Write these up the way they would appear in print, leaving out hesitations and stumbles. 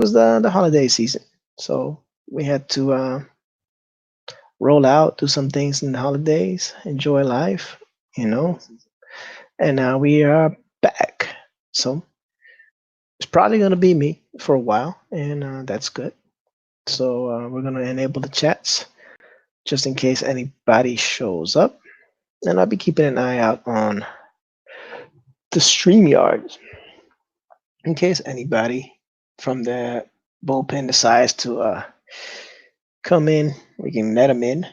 was the holiday season, so we had to roll out, do some things in the holidays, enjoy life, you know. And now we are back. So it's probably going to be me for a while, and that's good. So we're going to enable the chats just in case anybody shows up. And I'll be keeping an eye out on the StreamYard in case anybody from the bullpen decides to come in. We can let them in,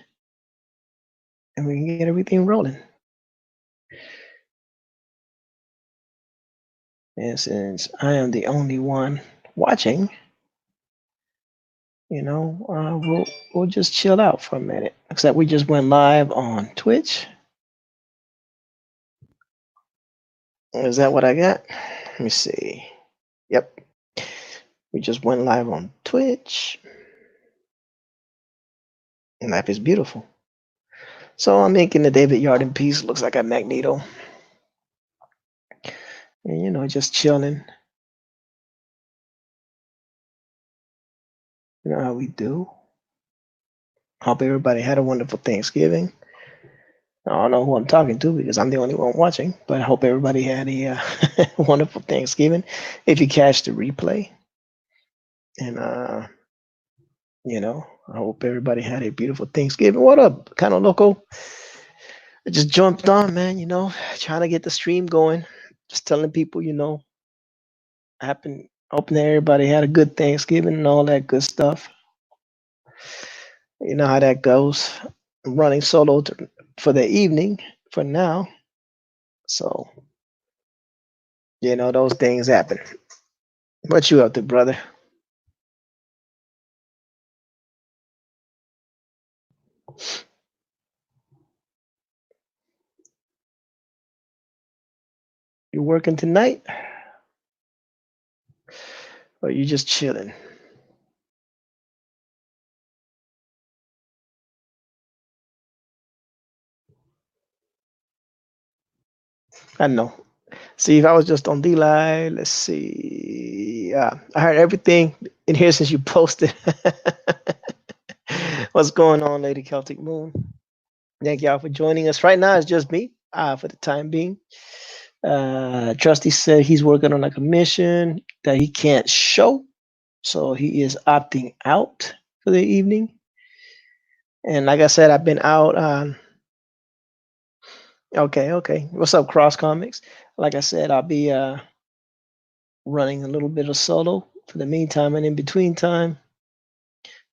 and we can get everything rolling. And since I am the only one watching, we'll just chill out for a minute. Except we just went live on Twitch. Is that what I got? Let me see. Yep. We just went live on Twitch. And life is beautiful. So I'm making the David Yarden piece. Looks like a Magneto. And just chilling. You know how we do. Hope everybody had a wonderful Thanksgiving. I don't know who I'm talking to because I'm the only one watching, but I hope everybody had a wonderful Thanksgiving. If you catch the replay, and I hope everybody had a beautiful Thanksgiving. What up, kind of local? I just jumped on, man. Trying to get the stream going. Just telling people, hoping that everybody had a good Thanksgiving and all that good stuff. You know how that goes. I'm running solo for the evening for now. So, those things happen. What you up to, brother? You working tonight? Or you just chilling? I know. See, if I was just on DLive, let's see. I heard everything in here since you posted. What's going on, Lady Celtic Moon? Thank y'all for joining us. Right now, it's just me for the time being. Trusty said he's working on a commission that he can't show, so he is opting out for the evening. And like I said, I've been out. Okay. What's up, Cross Comics? Like I said, I'll be running a little bit of solo for the meantime, and in between time,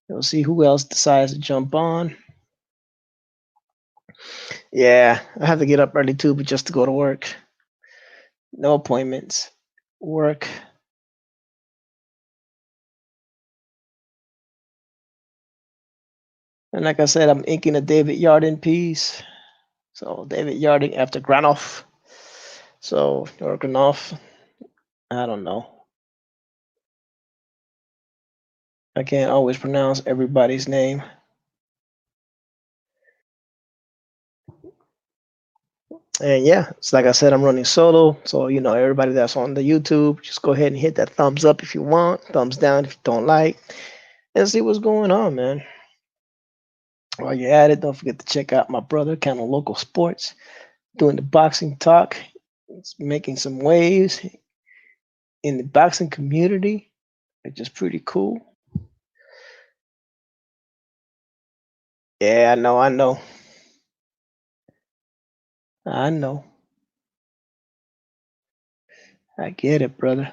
we'll see who else decides to jump on. Yeah, I have to get up early too, but just to go to work. No appointments. Work. And like I said, I'm inking a David Yarden piece. So David Yarden after Granoff. So or Granoff. I don't know. I can't always pronounce everybody's name. And yeah, it's like I said, I'm running solo. So, everybody that's on the YouTube, just go ahead and hit that thumbs up if you want, thumbs down if you don't like, and see what's going on, man. While you're at it, don't forget to check out my brother, Kind of Local Sports, doing the boxing talk. It's making some waves in the boxing community, which is pretty cool. Yeah, I know. I get it, brother.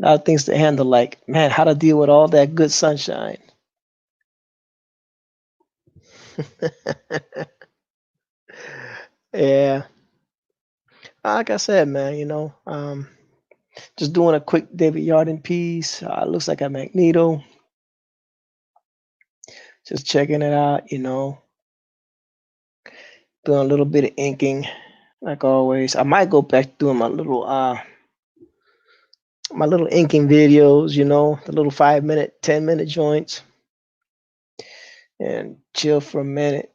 A lot of things to handle, like, man, how to deal with all that good sunshine. Yeah. Like I said, man, just doing a quick David Yarden piece. Looks like a Magneto. Just checking it out, doing a little bit of inking, like always. I might go back to doing my little inking videos, the little 5-minute, 10-minute joints, and chill for a minute.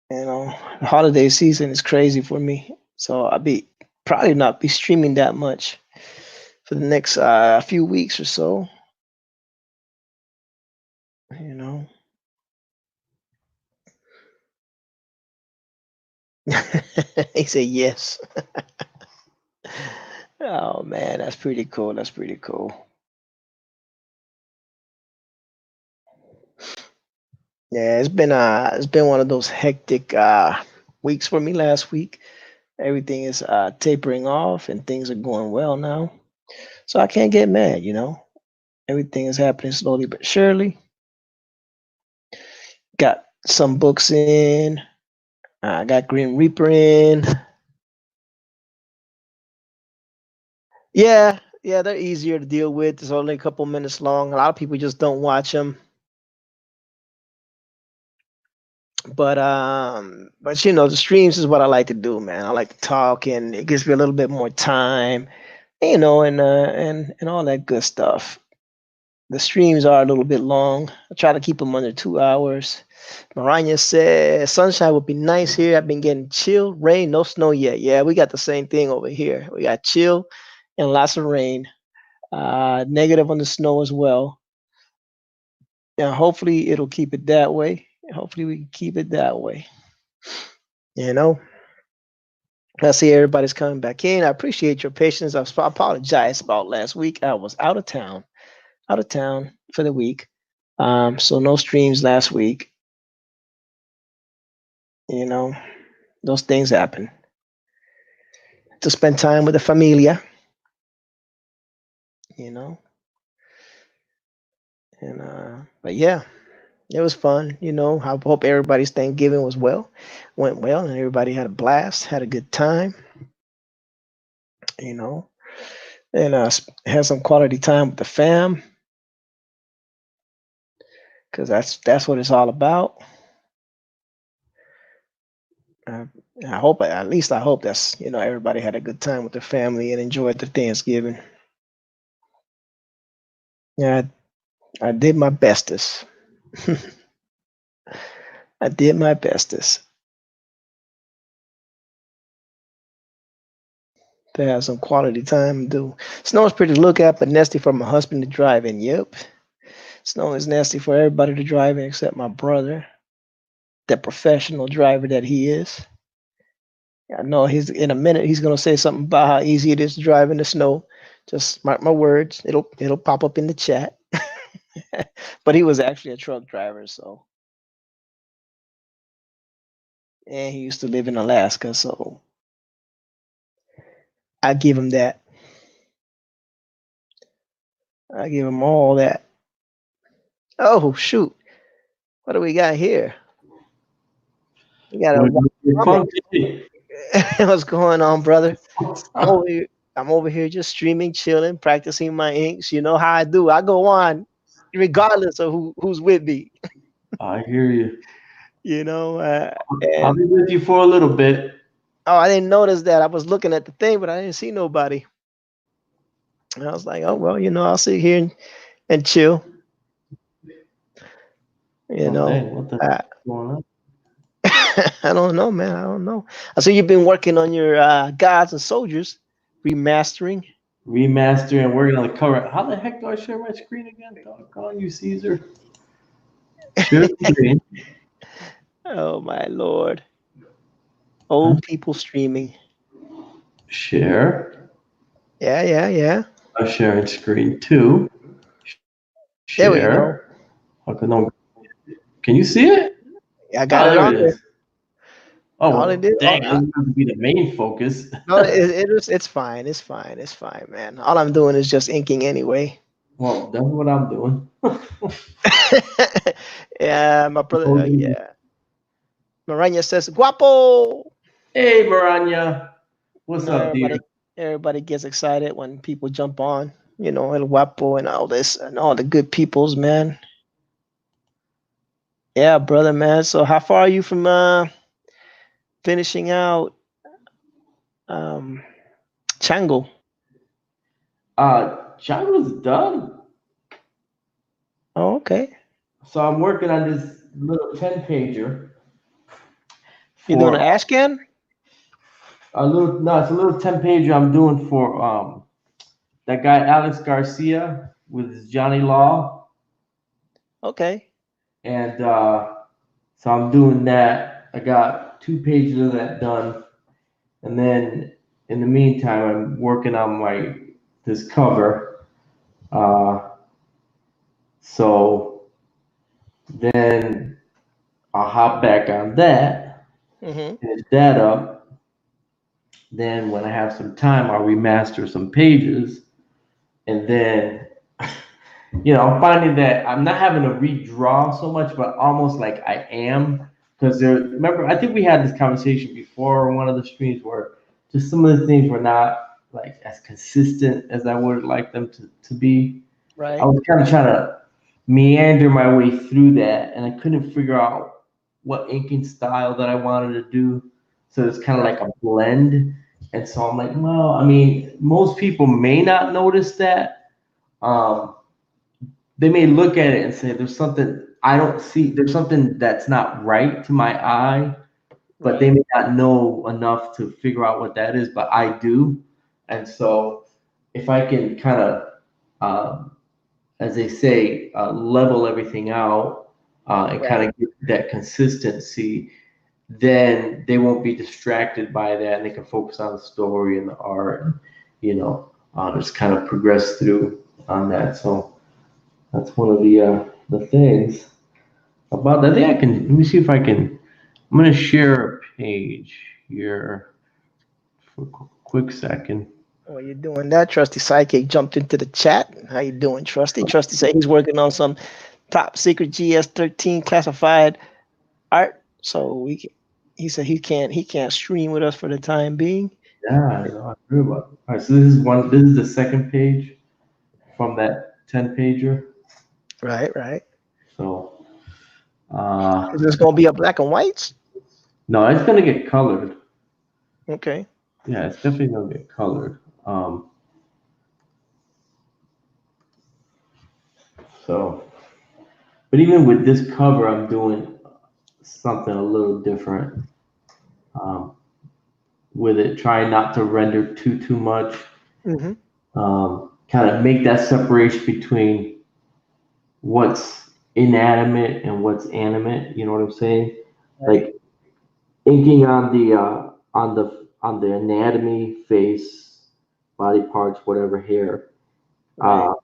The holiday season is crazy for me, so I'll be probably not be streaming that much. for the next few weeks or so. You know, he said yes. Oh man, that's pretty cool. That's pretty cool. Yeah, it's been one of those hectic weeks for me last week. Everything is tapering off and things are going well now. So I can't get mad, you know. Everything is happening slowly but surely. Got some books in. I got Green Reaper in. Yeah, yeah, they're easier to deal with. It's only a couple minutes long. A lot of people just don't watch them. But you know, the streams is what I like to do, man. I like to talk, and it gives me a little bit more time, you know, and all that good stuff. The streams are a little bit long. I try to keep them under 2 hours. Maranya says sunshine would be nice here. I've been getting chill, rain, no snow yet. Yeah, we got the same thing over here. We got chill and lots of rain. Negative on the snow as well. And hopefully it'll keep it that way. Hopefully we can keep it that way. You know, I see everybody's coming back in. I appreciate your patience. I apologize about last week. I was out of town for the week. So no streams last week. You know, those things happen. To spend time with the familia, you know, and but yeah, it was fun. You know, I hope everybody's Thanksgiving went well, and everybody had a blast, had a good time. You know, and had some quality time with the fam because that's what it's all about. Uh, I hope at least I hope that's everybody had a good time with their family and enjoyed the Thanksgiving. Yeah, I did my bestest. I did my bestest to have some quality time to do. Snow is pretty to look at, but nasty for my husband to drive in. Yep, snow is nasty for everybody to drive in except my brother, the professional driver that he is. I know he's in a minute. He's gonna say something about how easy it is to drive in the snow. Just mark my words. It'll pop up in the chat. But he was actually a truck driver, so and he used to live in Alaska, so I give him that. I give him all that. Oh shoot! What do we got here? We got a You're comment. funky. What's going on, brother? I'm over here. I'm over here just streaming, chilling, practicing my inks. You know how I do. I go on, regardless of who's with me. I hear you. You know, I'll and be with you for a little bit. oh, I didn't notice that. I was looking at the thing, but I didn't see nobody. And I was like, oh well, I'll sit here and chill. You Oh know, dang, what the uh, heck's going on? I don't know, man. I don't know. I see you've been working on your Gods and Soldiers remastering. Remastering, working on the cover. How the heck do I share my screen again? Doggone you, Caesar. Share screen. Oh my lord, Huh? old people streaming. Share. Yeah, yeah, yeah. I'm sharing screen two. There we Share. go. Okay, no. Can you see it? I Oh, got it there it on there. is. Oh All it well, did. dang, I didn't have to be the main focus. No, it's fine. It's fine. It's fine, man. All I'm doing is just inking anyway. Well, that's what I'm doing. Yeah, my brother. Yeah, Maranya says guapo. Hey, Maranya. What's up, dear? Everybody gets excited when people jump on. El guapo and all this and all the good peoples, man. Yeah, brother, man. So how far are you from finishing out um Chango? John was done. Oh, okay. So I'm working on this little 10 pager You doing an for Ashcan? a little, no, it's a little 10 pager I'm doing for that guy Alex Garcia with his Johnny Law, Okay. and so I'm doing that. I got 2 pages of that done, and then in the meantime, I'm working on my this cover. Uh, so then I'll hop back on that, Hmm. finish that up. Then when I have some time, I'll remaster some pages, and then I'm finding that I'm not having to redraw so much, but almost like I am. Because there, remember, I think we had this conversation before on one of the streams where just some of the things were not like as consistent as I would like them to be. I Right. was kind of trying to meander my way through that, and I couldn't figure out what inking style that I wanted to do. So it's kind of Right. like a blend. And so I'm like, well, I mean, most people may not notice that. Um, they may look at it and say there's something I don't see, there's something that's not right to my eye, but they Right. may not know enough to figure out what that is, but I do. And so if I can kind of, as they say, level everything out and kind Right. of get that consistency, then they won't be distracted by that and they can focus on the story and the art and, just kind of progress through on that. So that's one of the things about that. I think I can. Let me see if I can. I'm gonna share a page here for a quick second. While you're doing that, Trusty Sidekick jumped into the chat. How you doing, Trusty? Trusty said he's working on some top secret GS13 classified art. So he said he can't stream with us for the time being. Yeah, I know. I heard about it. All right, so this is one. This is the second page from that 10 pager. Right, right. So, Is this gonna be a black and whites? no, it's gonna get colored. Okay. Yeah, it's definitely gonna get colored. So, but even with this cover, I'm doing something a little different. Um, with it, trying not to render too much. Mm-hmm. Kind of make that separation between what's inanimate and what's animate. You know what I'm saying? Right, Like inking on the anatomy, face, body parts, whatever hair, right, uh,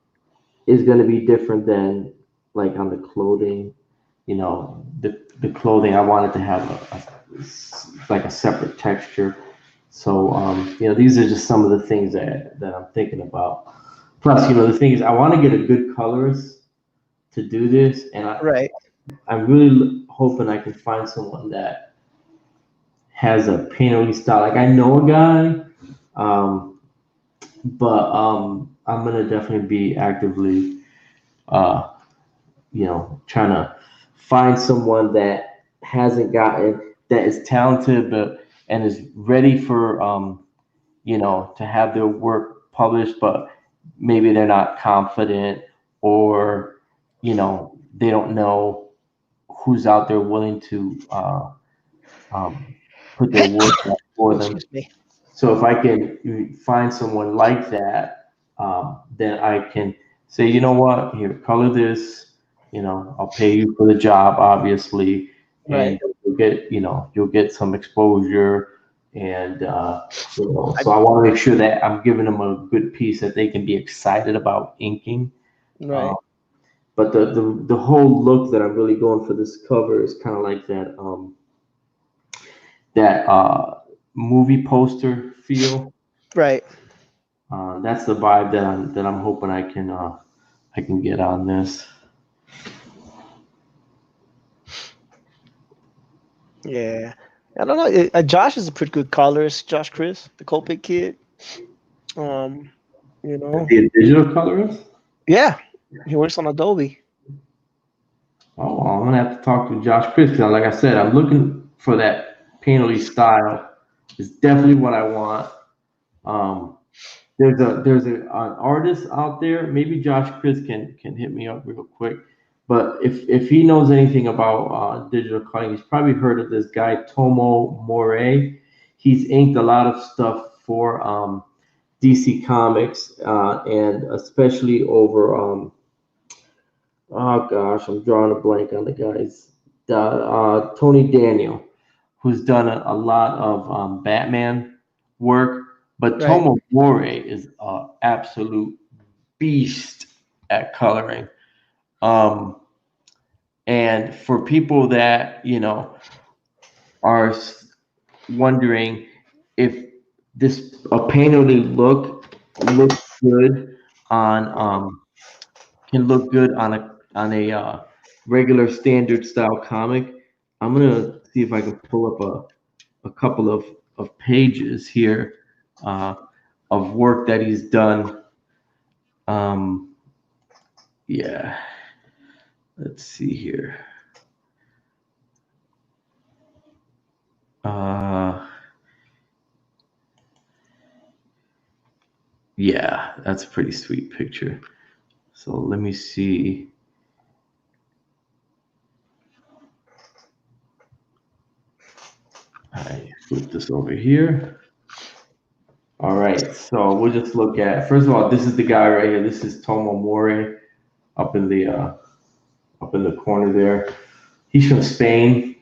is going to be different than like on the clothing. The clothing I wanted to have like a separate texture. So these are just some of the things that I'm thinking about. Plus, the thing is, I want to get a good colorist to do this, and right, I'm really hoping I can find someone that has a painterly style. Like I know a guy, um, but I'm gonna definitely be actively, uh, trying to find someone that hasn't gotten that is talented, but and is ready for to have their work published, but maybe they're not confident or they don't know who's out there willing to um, put their work out for oh, them. excuse me. So if I can find someone like that, then I can say, you know what, here, color this. I'll pay you for the job, obviously, and Right. you'll get some exposure, and I, so I want to make sure that I'm giving them a good piece that they can be excited about inking. Uh, right. but the whole look that I'm really going for this cover is kind of like that movie poster feel. Right. That's the vibe that I'm hoping I can get on this. Yeah. I don't know. Josh is a pretty good colorist. Josh Chris, the Copic kid. Um, you know. The digital colorist. Yeah. He works on Adobe. Oh, well, I'm gonna have to talk to Josh Chris because, like I said, I'm looking for that painterly style. It's definitely what I want. Um, there's an artist out there. Maybe Josh Chris can hit me up real quick. But if he knows anything about digital cutting, he's probably heard of this guy Tomo Moray. He's inked a lot of stuff for DC Comics, and especially over oh gosh, I'm drawing a blank on the guys. Tony Daniel, who's done a lot of Batman work, but Right. Tomo More is an absolute beast at coloring. Um, and for people that are wondering if this a painterly looks good on can look good on a regular standard style comic. I'm gonna see if I can pull up a couple of pages here uh, of work that he's done. Um, yeah, let's see here. Uh, yeah, that's a pretty sweet picture. So let me see. I flip this over here. All right, so we'll just look at first of all. This is the guy right here. This is Tomo More up in the corner there. He's from Spain,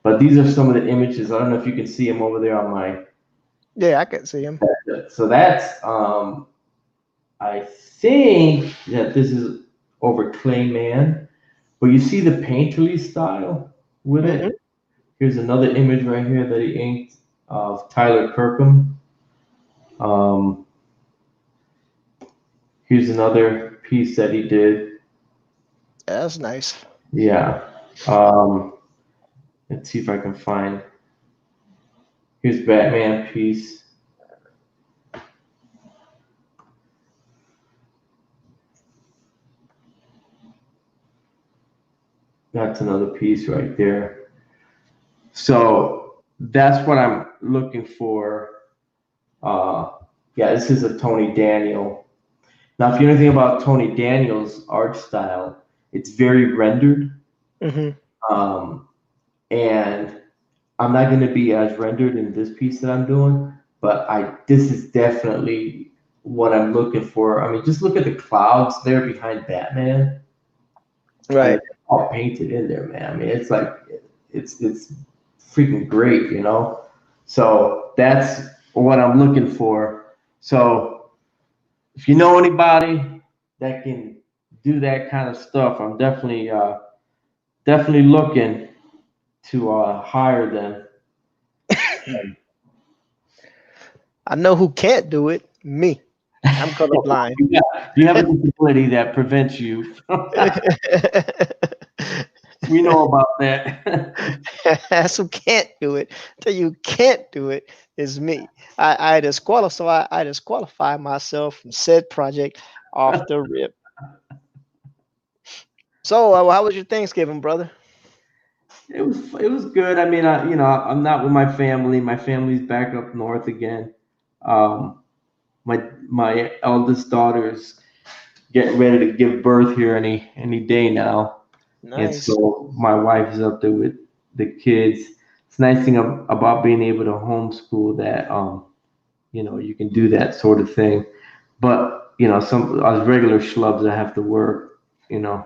but these are some of the images. I don't know if you can see him over there on my. Yeah, I can see him. So that's I think that this is over Clayman, but you see the painterly style with Hmm. it. Here's another image right here that he inked of Tyler Kirkham. Um, Here's another piece that he did. That's nice. Yeah. Um, let's see if I can find. Here's Batman piece. That's another piece right there. So that's what I'm looking for. Uh, yeah, this is a Tony Daniel. Now, if you know anything about Tony Daniel's art style, it's very rendered. Hmm. Um, and I'm not going to be as rendered in this piece that I'm doing, but this is definitely what I'm looking for. I mean, just look at the clouds there behind Batman. I mean, Right. it's all painted in there, man. I mean, it's like it's freaking great, you know. So that's what I'm looking for. So if you know anybody that can do that kind of stuff, I'm definitely looking to hire them. I know who can't do it. Me. I'm colorblind. You have a disability that prevents you. We know about that. That's who can't do it. Tell you who can't do it is me. I disqualify myself from said project off the rip. So, how was your Thanksgiving, brother? It was good. I mean, I'm not with my family. My family's back up north again. Um, my eldest daughter's getting ready to give birth here any day now, and Nice. so my wife is up there with the kids. It's nice thing about being able to homeschool that you can do that sort of thing. But some us regular schlubs that have to work, you know,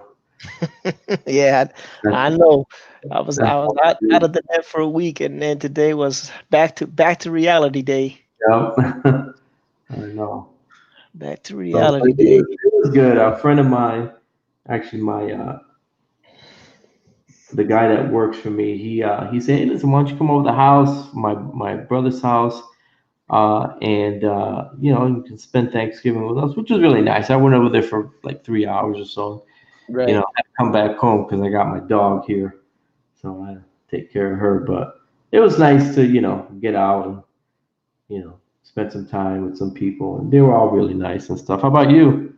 Yeah, I that's know. I was all we out do. of the net for a week, and then today was back to reality day. Yep. I know. Back to So but reality it day. was, it was good. A friend of mine, actually, the guy that works for me, he said, "Hey, listen, why don't you come over to the house, my brother's house, and you can spend Thanksgiving with us," which was really nice. I went over there for like 3 hours or so. Right. I come back home because I got my dog here, so I take care of her. But it was nice to get out and spend some time with some people, and they were all really nice and stuff. How about you?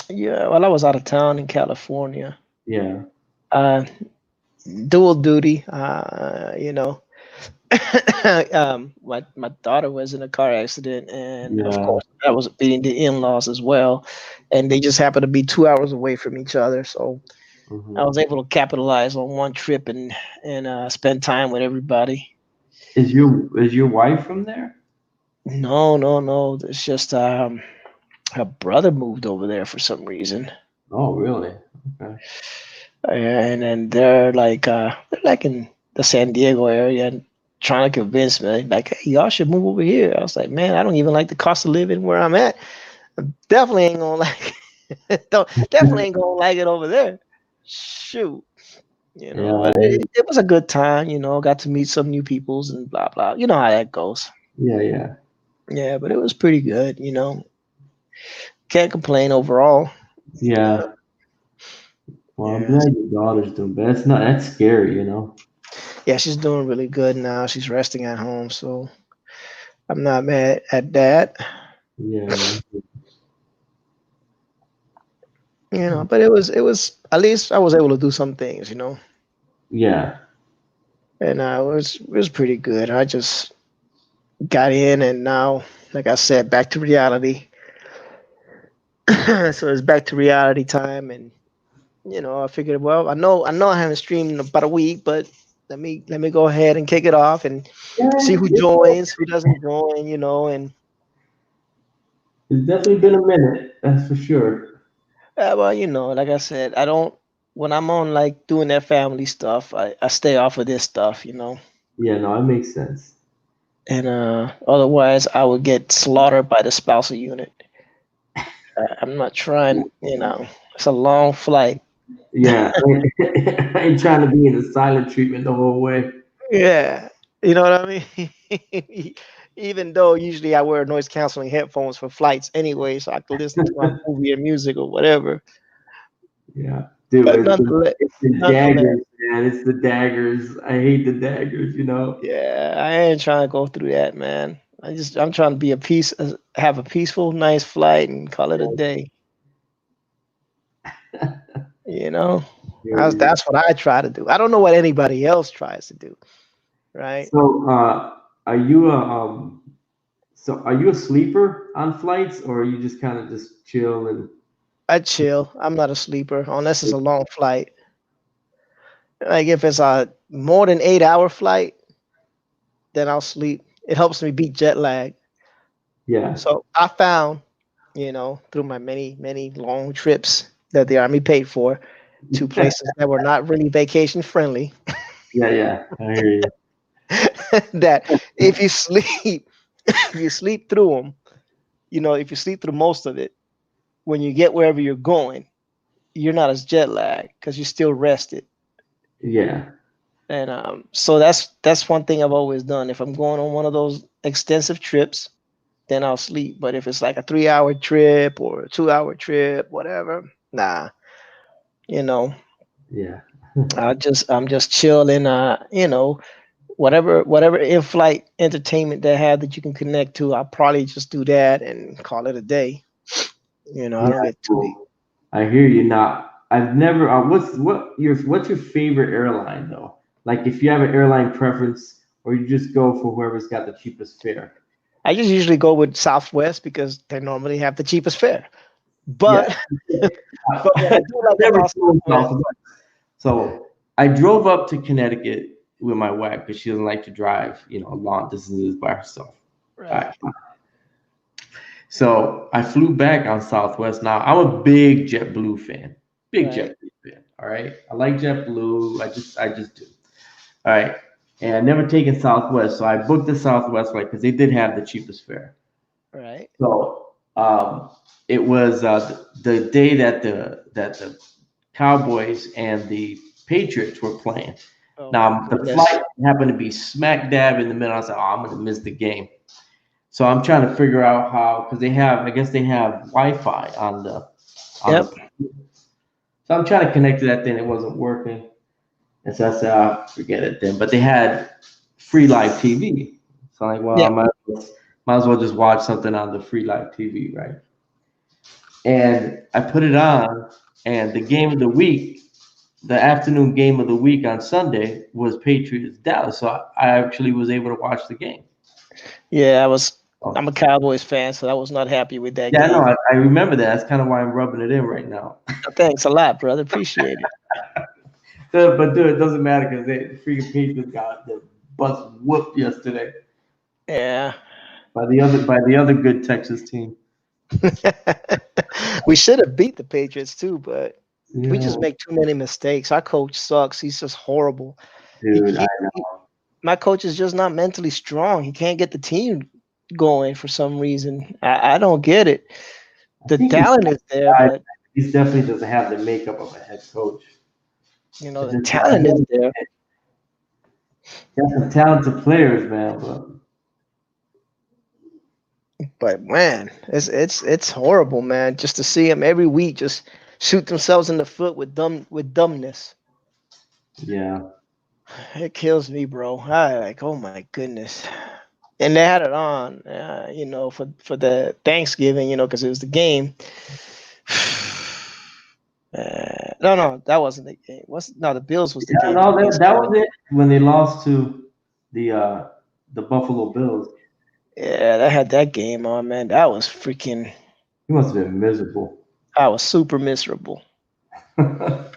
Yeah. Well, I was out of town in California. Yeah, Uh, Dual duty. My daughter was in a car accident, and of yeah. course, I was beating the in-laws as well, and they just happened to be 2 hours away from each other. So I Hmm. was able to capitalize on one trip and spend time with everybody. Is your wife from there? No, no, no. It's just her brother moved over there for some reason. Oh, really? Okay. And then they're like in the San Diego area and trying to convince me like, hey, y'all should move over here. I was like, man, I don't even like the cost of living where I'm at. Definitely ain't gonna like don't definitely ain't gonna like it over there. Shoot. Yeah, But it was a good time, got to meet some new peoples and blah blah. You know how that goes. yeah, yeah, Yeah, but it was pretty good. Can't complain overall. yeah. Well, I'm Yeah. glad your daughter's doing better. That's not that's scary, you know. Yeah, she's doing really good now. She's resting at home, so I'm not mad at that. Yeah, But it was at least I was able to do some things. yeah. And it was pretty good. I just got in and now, like I said, back to reality. So it's back to reality time and I figured, well, I know I haven't streamed in about a week, but let me go ahead and kick it off and see Yeah, who joins, who doesn't join, and it's definitely been a minute. That's for sure. well, like I said, I don't when I'm on like doing that family stuff, I stay off of this stuff. Yeah, no, it makes sense. And otherwise I would get slaughtered by the spousal unit. I'm not trying. It's a long flight. Yeah, I ain't trying to be in the silent treatment the whole way. Yeah, you know what I mean? Even though usually I wear noise canceling headphones for flights anyway, so I can listen to my movie or music or whatever. Yeah, dude, But nonetheless, it's the nonetheless, daggers, man. It's the daggers. I hate the daggers, you know. yeah, I ain't trying to go through that, man. I'm trying to be have a peaceful, nice flight and call it a day. You know, Hear you. that's what I try to do. I don't know what anybody else tries to do, right? So, are you a so are you a sleeper on flights, or are you just kind of just chill and I chill. I'm not a sleeper unless it's a long flight. Like if it's a more than 8 hour flight, then I'll sleep. It helps me beat jet lag. yeah, So I found, through my many, many long trips that the Army paid for to places that were not really vacation friendly, yeah, yeah. I hear you. that if you sleep, if you sleep through them, if you sleep through most of it, when you get wherever you're going, you're not as jet lagged because you're still rested. Yeah, And so that's one thing I've always done. If I'm going on one of those extensive trips, then I'll sleep. But if it's like a 3 hour trip or a 2 hour trip, whatever, nah, you know, yeah, I'm just chilling. Whatever in flight entertainment they have that you can connect to, I'll probably just do that and call it a day. I yeah. don't get too deep. Cool. I hear you. Now, I've never. What's your favorite airline though? Like, if you have an airline preference, or you just go for whoever's got the cheapest fare. I just usually go with Southwest because they normally have the cheapest fare. Yeah, But but what I do I've like never about flown Southwest, Southwest. So I drove up to Connecticut with my wife because she doesn't like to drive, long distances by herself. All right, right. So I flew back on Southwest. Now I'm a big JetBlue fan. Big right, JetBlue fan. All right. I like JetBlue. I just do. All right. And I've never taken Southwest, so I booked the Southwest flight because they did have the cheapest fare. right. So it was the day that the Cowboys and the Patriots were playing. Oh my Now the goodness. flight happened to be smack dab in the middle. I was like, oh, I'm gonna miss the game. So I'm trying to figure out how because I guess they have Wi-Fi on the. Yep, So I'm trying to connect to that thing. It wasn't working, and so I said, oh, forget it then. But they had free live TV. So I'm like, well, yep. might as well just watch something on the free live TV, right? And I put it on, and the game of the week, the afternoon game of the week on Sunday was Patriots Dallas. So I actually was able to watch the game. Yeah, I'm Oh, a Cowboys fan, so I was not happy with that yeah, no, game. I remember that. That's kind of why I'm rubbing it in right now. Thanks a lot, brother. Appreciate it. But dude, it doesn't matter because the freaking Patriots got the bus whooped yesterday. Yeah. by the other good Texas team. We should have beat the Patriots too, but we Yeah, just make too many mistakes. Our coach sucks. He's just horrible. He, dude, I he, he my coach is just not mentally strong. He can't get the team going for some reason. I don't get it. I The think he's talent is there, guy. but He definitely doesn't have the makeup of a head coach. It's the just talent is there. he has some talented players, man. But But man, it's horrible, man. Just to see them every week just shoot themselves in the foot with dumbness. yeah, It kills me, bro. I like, oh my goodness. And they had it on, for the Thanksgiving, because it was the game. No, that wasn't the game. No, the Bills was the yeah, game for no, that was Thanksgiving. it when they lost to the uh the Buffalo Bills. Yeah, they had that game on, man. That was freaking. He must have been miserable. I was super miserable. And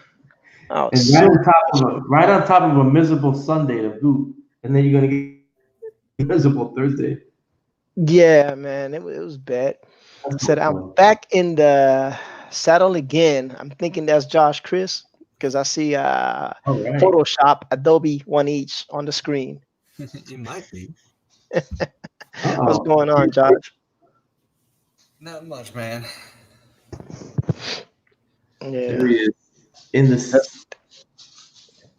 I was super miserable. right on top of a miserable Sunday to boot, and then you're gonna get miserable Thursday. Yeah, man, it was bad. That's Said no I'm fun. back in the saddle again. I'm thinking that's Josh Chris because I see All right. Photoshop, Adobe one each on the screen. It might be. What's Uh-oh. going on, Josh? Not much, man. There Yeah, he is in that's this.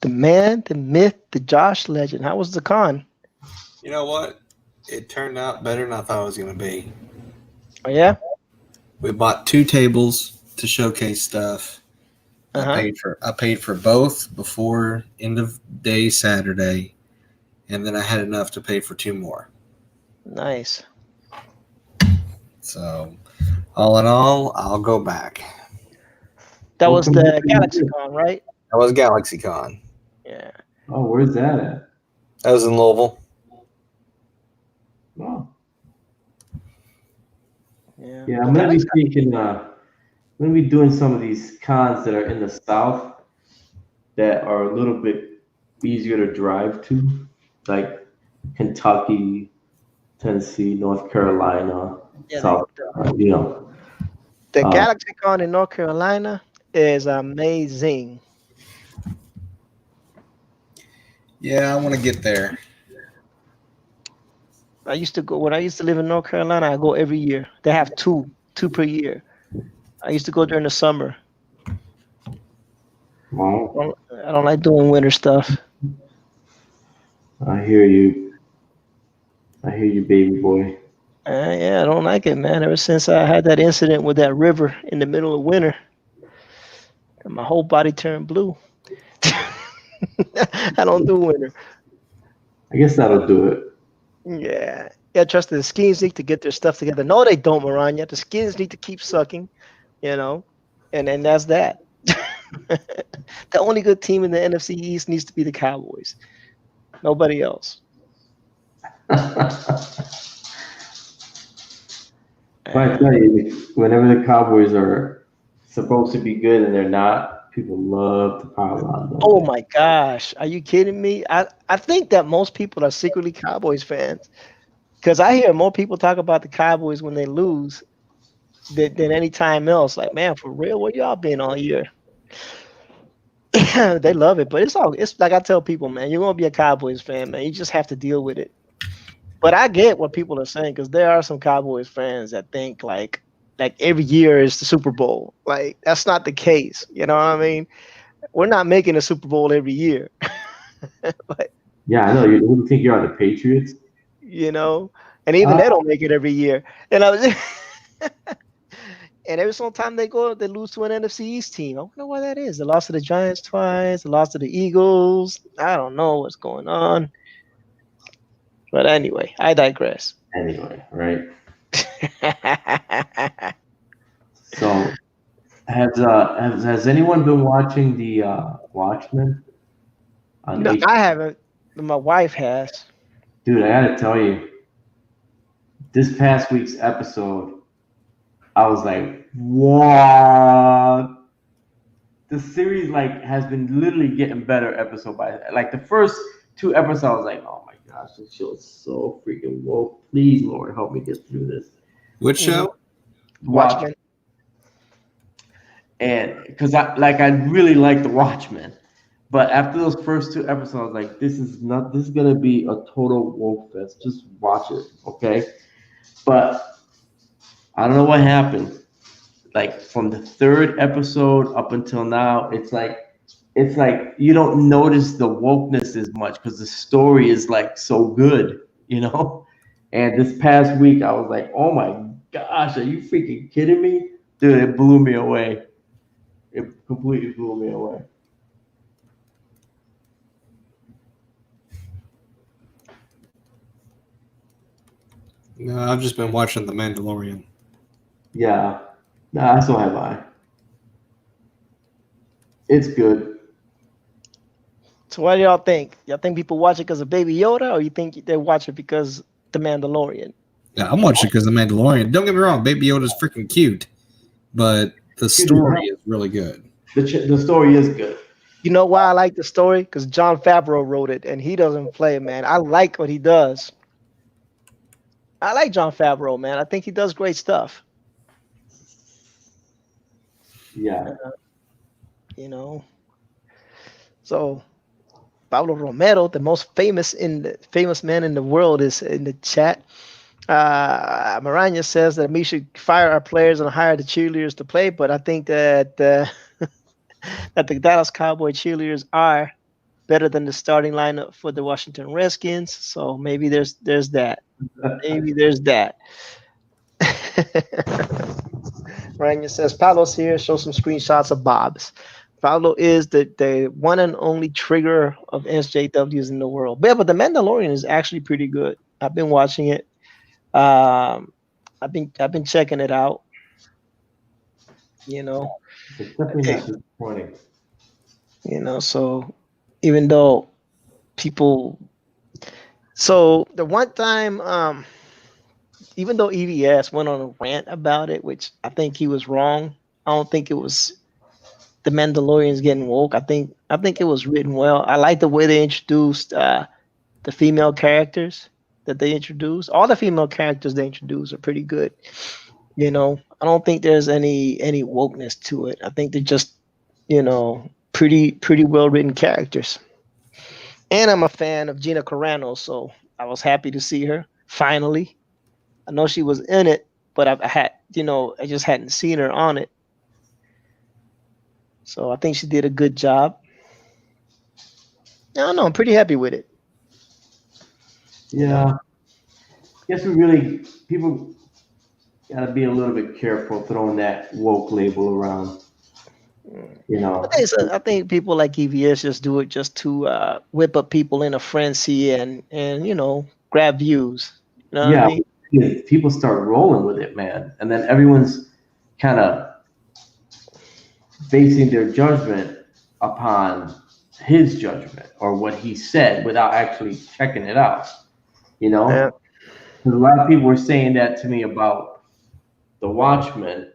the man, the myth, the Josh legend. How was the con? You know what? It turned out better than I thought it was going to be. Oh yeah, We bought 2 tables to showcase stuff. uh huh, I paid for both before end of day Saturday, and then I had enough to pay for 2 more. nice. So, all in all, I'll go back. That What was the convention is Galaxy this? Con, right? That was GalaxyCon. Yeah, Oh, where's that at? That was in Louisville. Oh, yeah. yeah. The I'm gonna be Galaxy. thinking. I'm gonna be doing some of these cons that are in the South that are a little bit easier to drive to, like Kentucky, Tennessee, North Carolina, Yeah, South. You know. the Uh, Galaxy Con in North Carolina is amazing. Yeah, I want to get there. I used to go when I used to live in North Carolina. I go every year. They have two per year. I used to go during the summer. well, I don't like doing winter stuff. I hear you. I hear you, baby boy. Yeah, I don't like it, man. Ever since I had that incident with that river in the middle of winter, my whole body turned blue. I don't do winter. I guess that'll do it. Yeah. Yeah, trust the skins need to get their stuff together. No, they don't, Maranya. The skins need to keep sucking, you know, and that's that. The only good team in the NFC East needs to be the Cowboys. Nobody else. But I Uh, tell you, whenever the Cowboys are supposed to be good and they're not, people love to pile on, don't oh they? my gosh, are you kidding me? I think that most people are secretly Cowboys fans because I hear more people talk about the Cowboys when they lose than any time else. Like, man, for real, where y'all been all year? They love it, but it's like I tell people, man, you're gonna be a Cowboys fan, man. You just have to deal with it. But I get what people are saying because there are some Cowboys fans that think like every year is the Super Bowl. Like that's not the case. You know what I mean? We're not making a Super Bowl every year. Like, Yeah, I know. You think you're on the Patriots? you know, and even Uh, they don't make it every year. And I was and every single time they go, they lose to an NFC East team. I wonder why that is. They lost to the Giants twice. They lost to the Eagles. I don't know what's going on. But anyway, I digress. anyway, right? So, has anyone been watching the Watchmen on No, H? I haven't. But my wife has. Dude, I gotta tell you, this past week's episode, I was like, what? The series like has been literally getting better episode by like the first 2 episodes. I was like, oh my gosh, this show is so freaking woke. Please, Lord, help me get through this. Which Mhm. show? Watch, Watchmen. and because I really like the Watchmen, but after those first two episodes, like this is gonna be a total woke fest. Just watch it, okay? But I don't know what happened. Like from the third episode up until now, it's like you don't notice the wokeness as much because the story is like so good, you know. And this past week, I was like, oh my gosh, are you freaking kidding me, dude? It blew me away. It completely blew me away. No, I've just been watching The Mandalorian. Yeah, nah, so have I. It's good. So what do y'all think? Y'all think people watch it because of Baby Yoda, or you think they watch it because the Mandalorian? Yeah, I'm watching because The Mandalorian. Don't get me wrong, Baby Yoda's freaking cute, but the Excuse me, story is really good. the story is good. You know why I like the story? Because John Favreau wrote it, and he doesn't play, man. I like what he does. I like John Favreau, man. I think he does great stuff. Yeah. You know. So Pablo Romero, the most famous man in the world, is in the chat. Maranya says that we should fire our players and hire the cheerleaders to play, but I think that that the Dallas Cowboy cheerleaders are better than the starting lineup for the Washington Redskins. So maybe there's that. Maybe there's that. Maranya says Pablo's here. Show some screenshots of Bob's. Pablo is the one and only trigger of SJWs in the world. But yeah, but the Mandalorian is actually pretty good. I've been watching it. Um, I've been checking it out. You know, It's definitely Eh, not disappointing. so even though people, so the one time, even though EVS went on a rant about it, which I think he was wrong. I don't think it was the Mandalorians getting woke. I think it was written well. I like the way they introduced the female characters that they introduced. All the female characters they introduced are pretty good. I don't think there's any wokeness to it. I think they're just, pretty well written characters. And I'm a fan of Gina Carano, so I was happy to see her finally. I know she was in it, but I just hadn't seen her on it. So I think she did a good job. I don't know. I'm pretty happy with it. Yeah. Guess we really people gotta be a little bit careful throwing that woke label around. You I know. think, I think people like EVS just do it just to whip up people in a frenzy and grab views. You know what I Yeah, mean? people start rolling with it, man, and then everyone's kind of basing their judgment upon his judgment or what he said without actually checking it out. You Yeah. know, 'cause a lot of people were saying that to me about the Watchmen,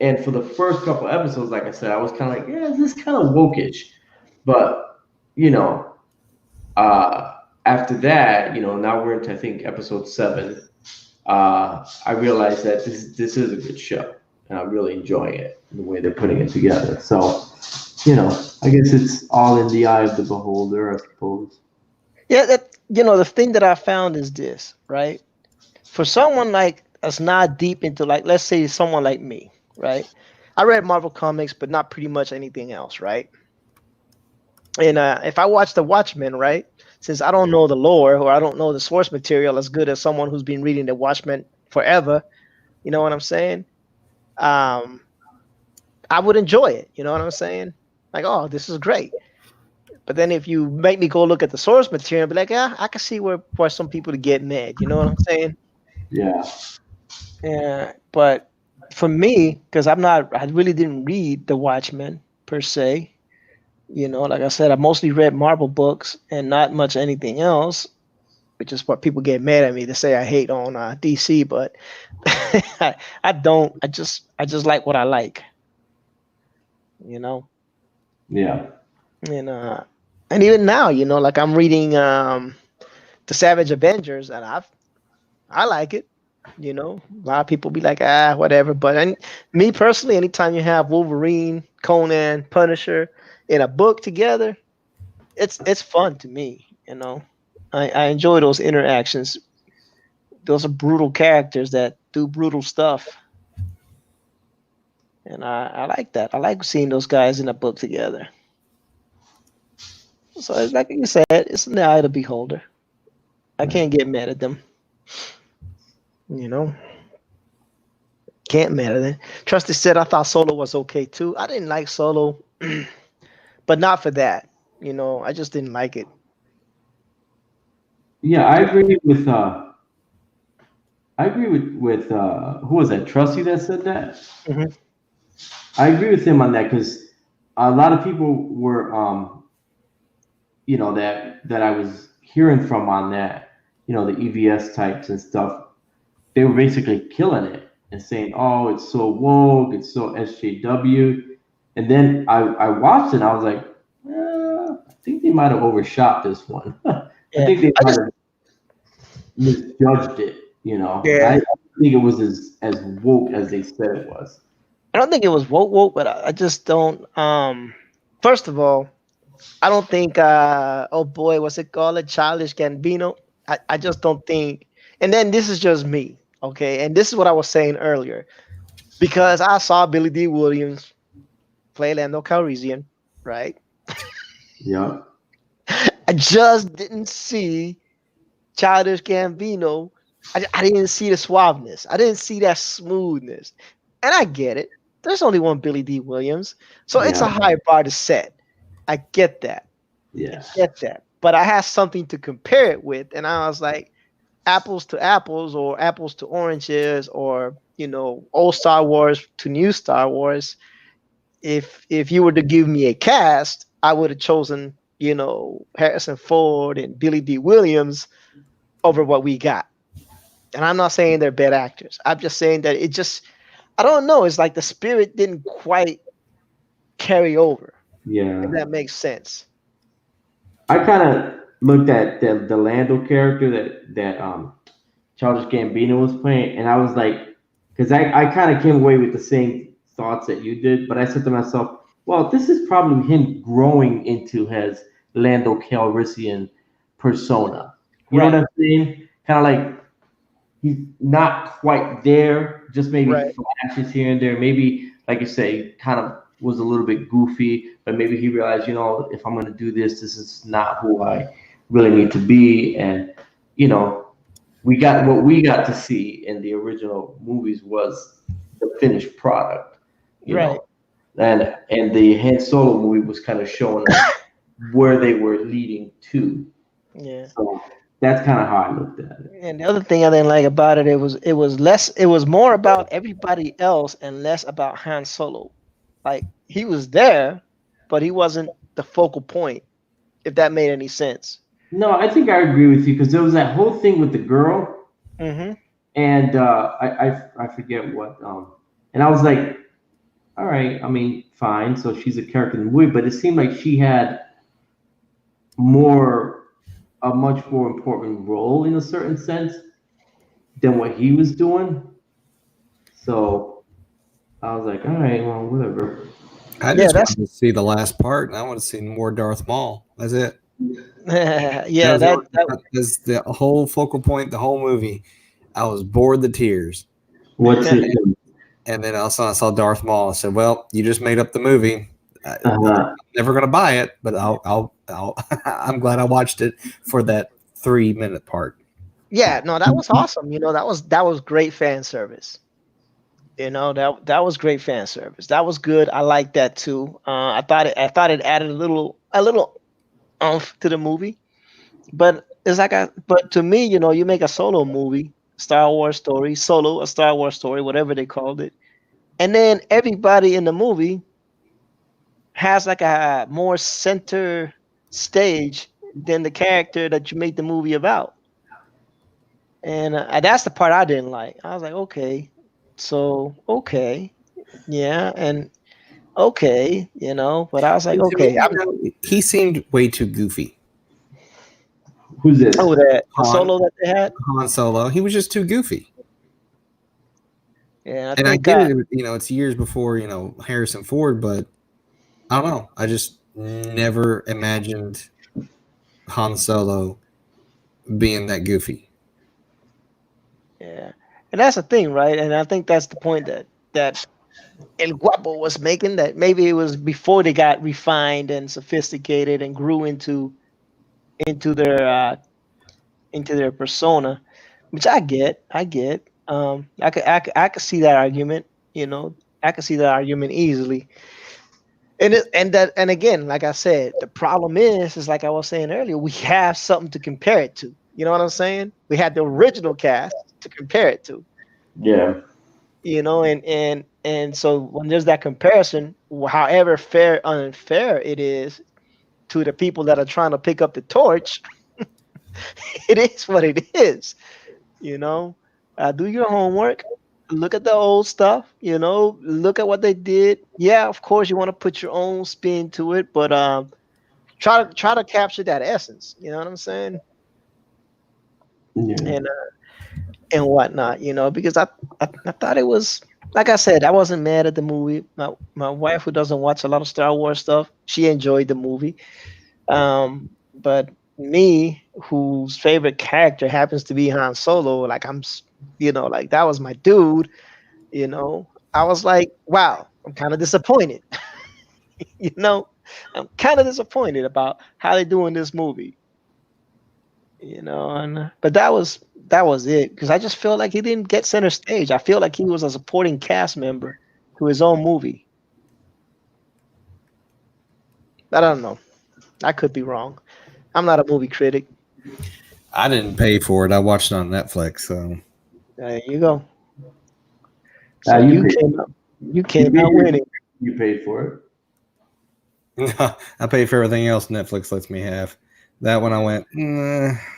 and for the first couple episodes, like I said, I was kind of like, yeah, this is kind of wokish, but you know, uh, after that, now we're into I think episode 7. I realized that this is a good show, and I'm really enjoying it the way they're putting it together. So, I guess it's all in the eye of the beholder, I suppose. Yeah, the thing that I found is this, right? For someone like that's not deep into, like, let's say someone like me, right? I read Marvel comics, but not pretty much anything else, right? And if I watch The Watchmen, right, since I don't know the lore or I don't know the source material as good as someone who's been reading The Watchmen forever, you know what I'm saying? Um, I would enjoy it. You know what I'm saying? Like, oh, this is great. But then if you make me go look at the source material, be like, yeah, I can see where for some people to get mad. You know what I'm saying? Yeah, Yeah. But for me, because I really didn't read The Watchmen per se. Like I said, I mostly read Marvel books and not much anything else, which is what people get mad at me to say I hate on DC. But I don't. I just like what I like. You know. yeah, And and even now, like I'm reading the Savage Avengers, and I like it. You know, a lot of people be like, whatever. But me personally, anytime you have Wolverine, Conan, Punisher in a book together, it's fun to me. You know, I enjoy those interactions. Those are brutal characters that do brutal stuff, and I like that. I like seeing those guys in a book together. So it's like you said, it's in the eye of the beholder. I Right. can't get mad at them. You know, can't mad at it. Trusty said I thought Solo was okay too. I didn't like Solo, but not for that. You know, I just didn't like it. Yeah, I agree with who was that? Trusty that said that. Hmm. I agree with him on that because a lot of people were that I was hearing from on that, the EVS types and stuff, they were basically killing it and saying, "Oh, it's so woke, it's so SJW." And then I watched it and I was like, I think they might have overshot this one. I Yeah, think they I might just have misjudged it, I yeah. don't think it was as woke as they said it was. I don't think it was woke, but I just don't. First of all, I don't think. Oh boy, what's it called? A childish Gambino. I just don't think. And then this is just me, okay? And this is what I was saying earlier because I saw Billy D. Williams play Lando Calrissian, right? Yeah, I just didn't see Childish Gambino. I didn't see the suaveness. I didn't see that smoothness. And I get it. There's only one Billy D. Williams. So it's yeah, a high bar to set. I get that. I yeah, get that. But I had something to compare it with. And I was like, apples to apples or apples to oranges or, old Star Wars to new Star Wars. If you were to give me a cast, I would have chosen, Harrison Ford and Billy D. Williams over what we got. And I'm not saying they're bad actors. I'm just saying that I don't know. It's like the spirit didn't quite carry over, if yeah. that makes sense. I kind of looked at the Lando character that Childish Gambino was playing, and I was like, because I kind of came away with the same thoughts that you did, but I said to myself, well, this is probably him growing into his Lando Calrissian persona. You know what Right, I'm saying? Kind of like he's not quite there, just maybe right, flashes here and there. Maybe, like you say, kind of was a little bit goofy, but maybe he realized, if I'm going to do this, this is not who I really need to be. And, you know, what we got to see in the original movies was the finished product, you right. know, and the Han Solo movie was kind of showing us where they were leading to. Yeah. So that's kind of how I looked at it. And the other thing I didn't like about it, it was more about everybody else and less about Han Solo. Like he was there, but he wasn't the focal point, if that made any sense. No, I think I agree with you because there was that whole thing with the girl, Hmm. and I forget what, and I was like, all right, I mean, fine. So she's a character in the movie, but it seemed like she had more a much more important role in a certain sense than what he was doing. So I was like, all right, well, whatever. I Yeah, just that's wanted to see the last part, and I want to see more Darth Maul. That's it. That yeah, was the, that that's the whole focal point, the whole movie. I was bored to tears. What's it? And then also I saw Darth Maul. I said, "Well, you just made up the movie. I'm Uh, never going to buy it, but I'll I'm glad I watched it for that 3 minute part." yeah, no, that was awesome. That was great fan service. That was great fan service. That was good. I like that too. I thought it added a little oomph to the movie. But but to me, you make a solo movie, Star Wars story, solo, a Star Wars story, whatever they called it, and then everybody in the movie has like a more center stage than the character that you made the movie about. And that's the part I didn't like. I was like, okay, so okay, yeah, and okay, but I was like, And to me, okay, I'm he seemed way too goofy. Who's this? Oh, that the Han solo that they had. Han Solo. He was just too goofy. Yeah, I And I think get it, it's years before, Harrison Ford, but I don't know. I just never imagined Han Solo being that goofy. yeah, and that's the thing, right? And I think that's the point that El Guapo was making. That maybe it was before they got refined and sophisticated and grew into their uh, into their persona, which I get. I get. I could see that argument. I could see that argument easily. And again, like I said, the problem is like I was saying earlier, we have something to compare it to. You know what I'm saying? We had the original cast to compare it to. Yeah. And so when there's that comparison, however fair unfair it is to the people that are trying to pick up the torch, it is what it is. You know, do your homework. Look at the old stuff. Look at what they did. Yeah, of course you want to put your own spin to it, but try to capture that essence. You know what I'm saying? Yeah. And whatnot. Because I thought it was, like I said, I wasn't mad at the movie. My wife, who doesn't watch a lot of Star Wars stuff, she enjoyed the movie. But me, whose favorite character happens to be Han Solo, like like that was my dude. I was like, wow, I'm kind of disappointed. you know, I'm kind of disappointed about how they doing this movie. And but that was it, because I just feel like he didn't get center stage. I feel like he was a supporting cast member to his own movie. I don't know. I could be wrong. I'm not a movie critic. I didn't pay for it. I watched it on Netflix, so There you go. Ah, So you you paid. came out, you You came paid, out winning. you paid for I pay for everything else Netflix lets me have. That one I went,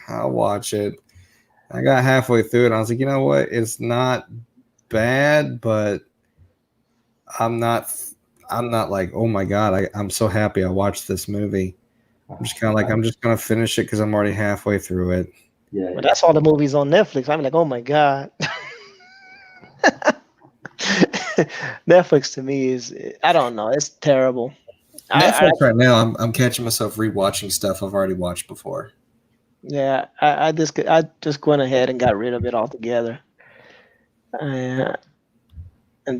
I'll watch it. I got halfway through it. And I was like, you know what? It's not bad, but I'm not. I'm not like, oh my god, I'm so happy I watched this movie. I'm just kind of like, I'm just gonna finish it because I'm already halfway through it. Yeah. But that's all the movies on Netflix. I'm like, oh my god. Netflix to me is, I don't know, it's terrible. I Netflix right now, I'm catching myself rewatching stuff I've already watched before. Yeah, I just went ahead and got rid of it altogether. Uh, I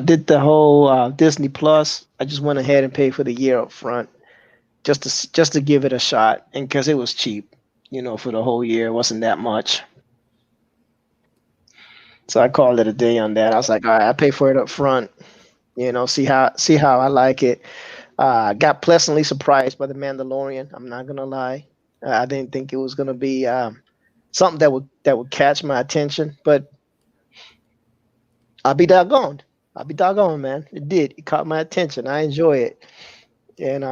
did the whole Disney Plus. I just went ahead and paid for the year up front, just to give it a shot, and because it was cheap, for the whole year, it wasn't that much. So I called it a day on that. I was like, all right, I pay for it up front. See how I like it. Got pleasantly surprised by the Mandalorian. I'm not gonna lie. I didn't think it was gonna be something that would catch my attention, but I'll be doggone. I'll be doggone, man. It did. It caught my attention. I enjoy it. And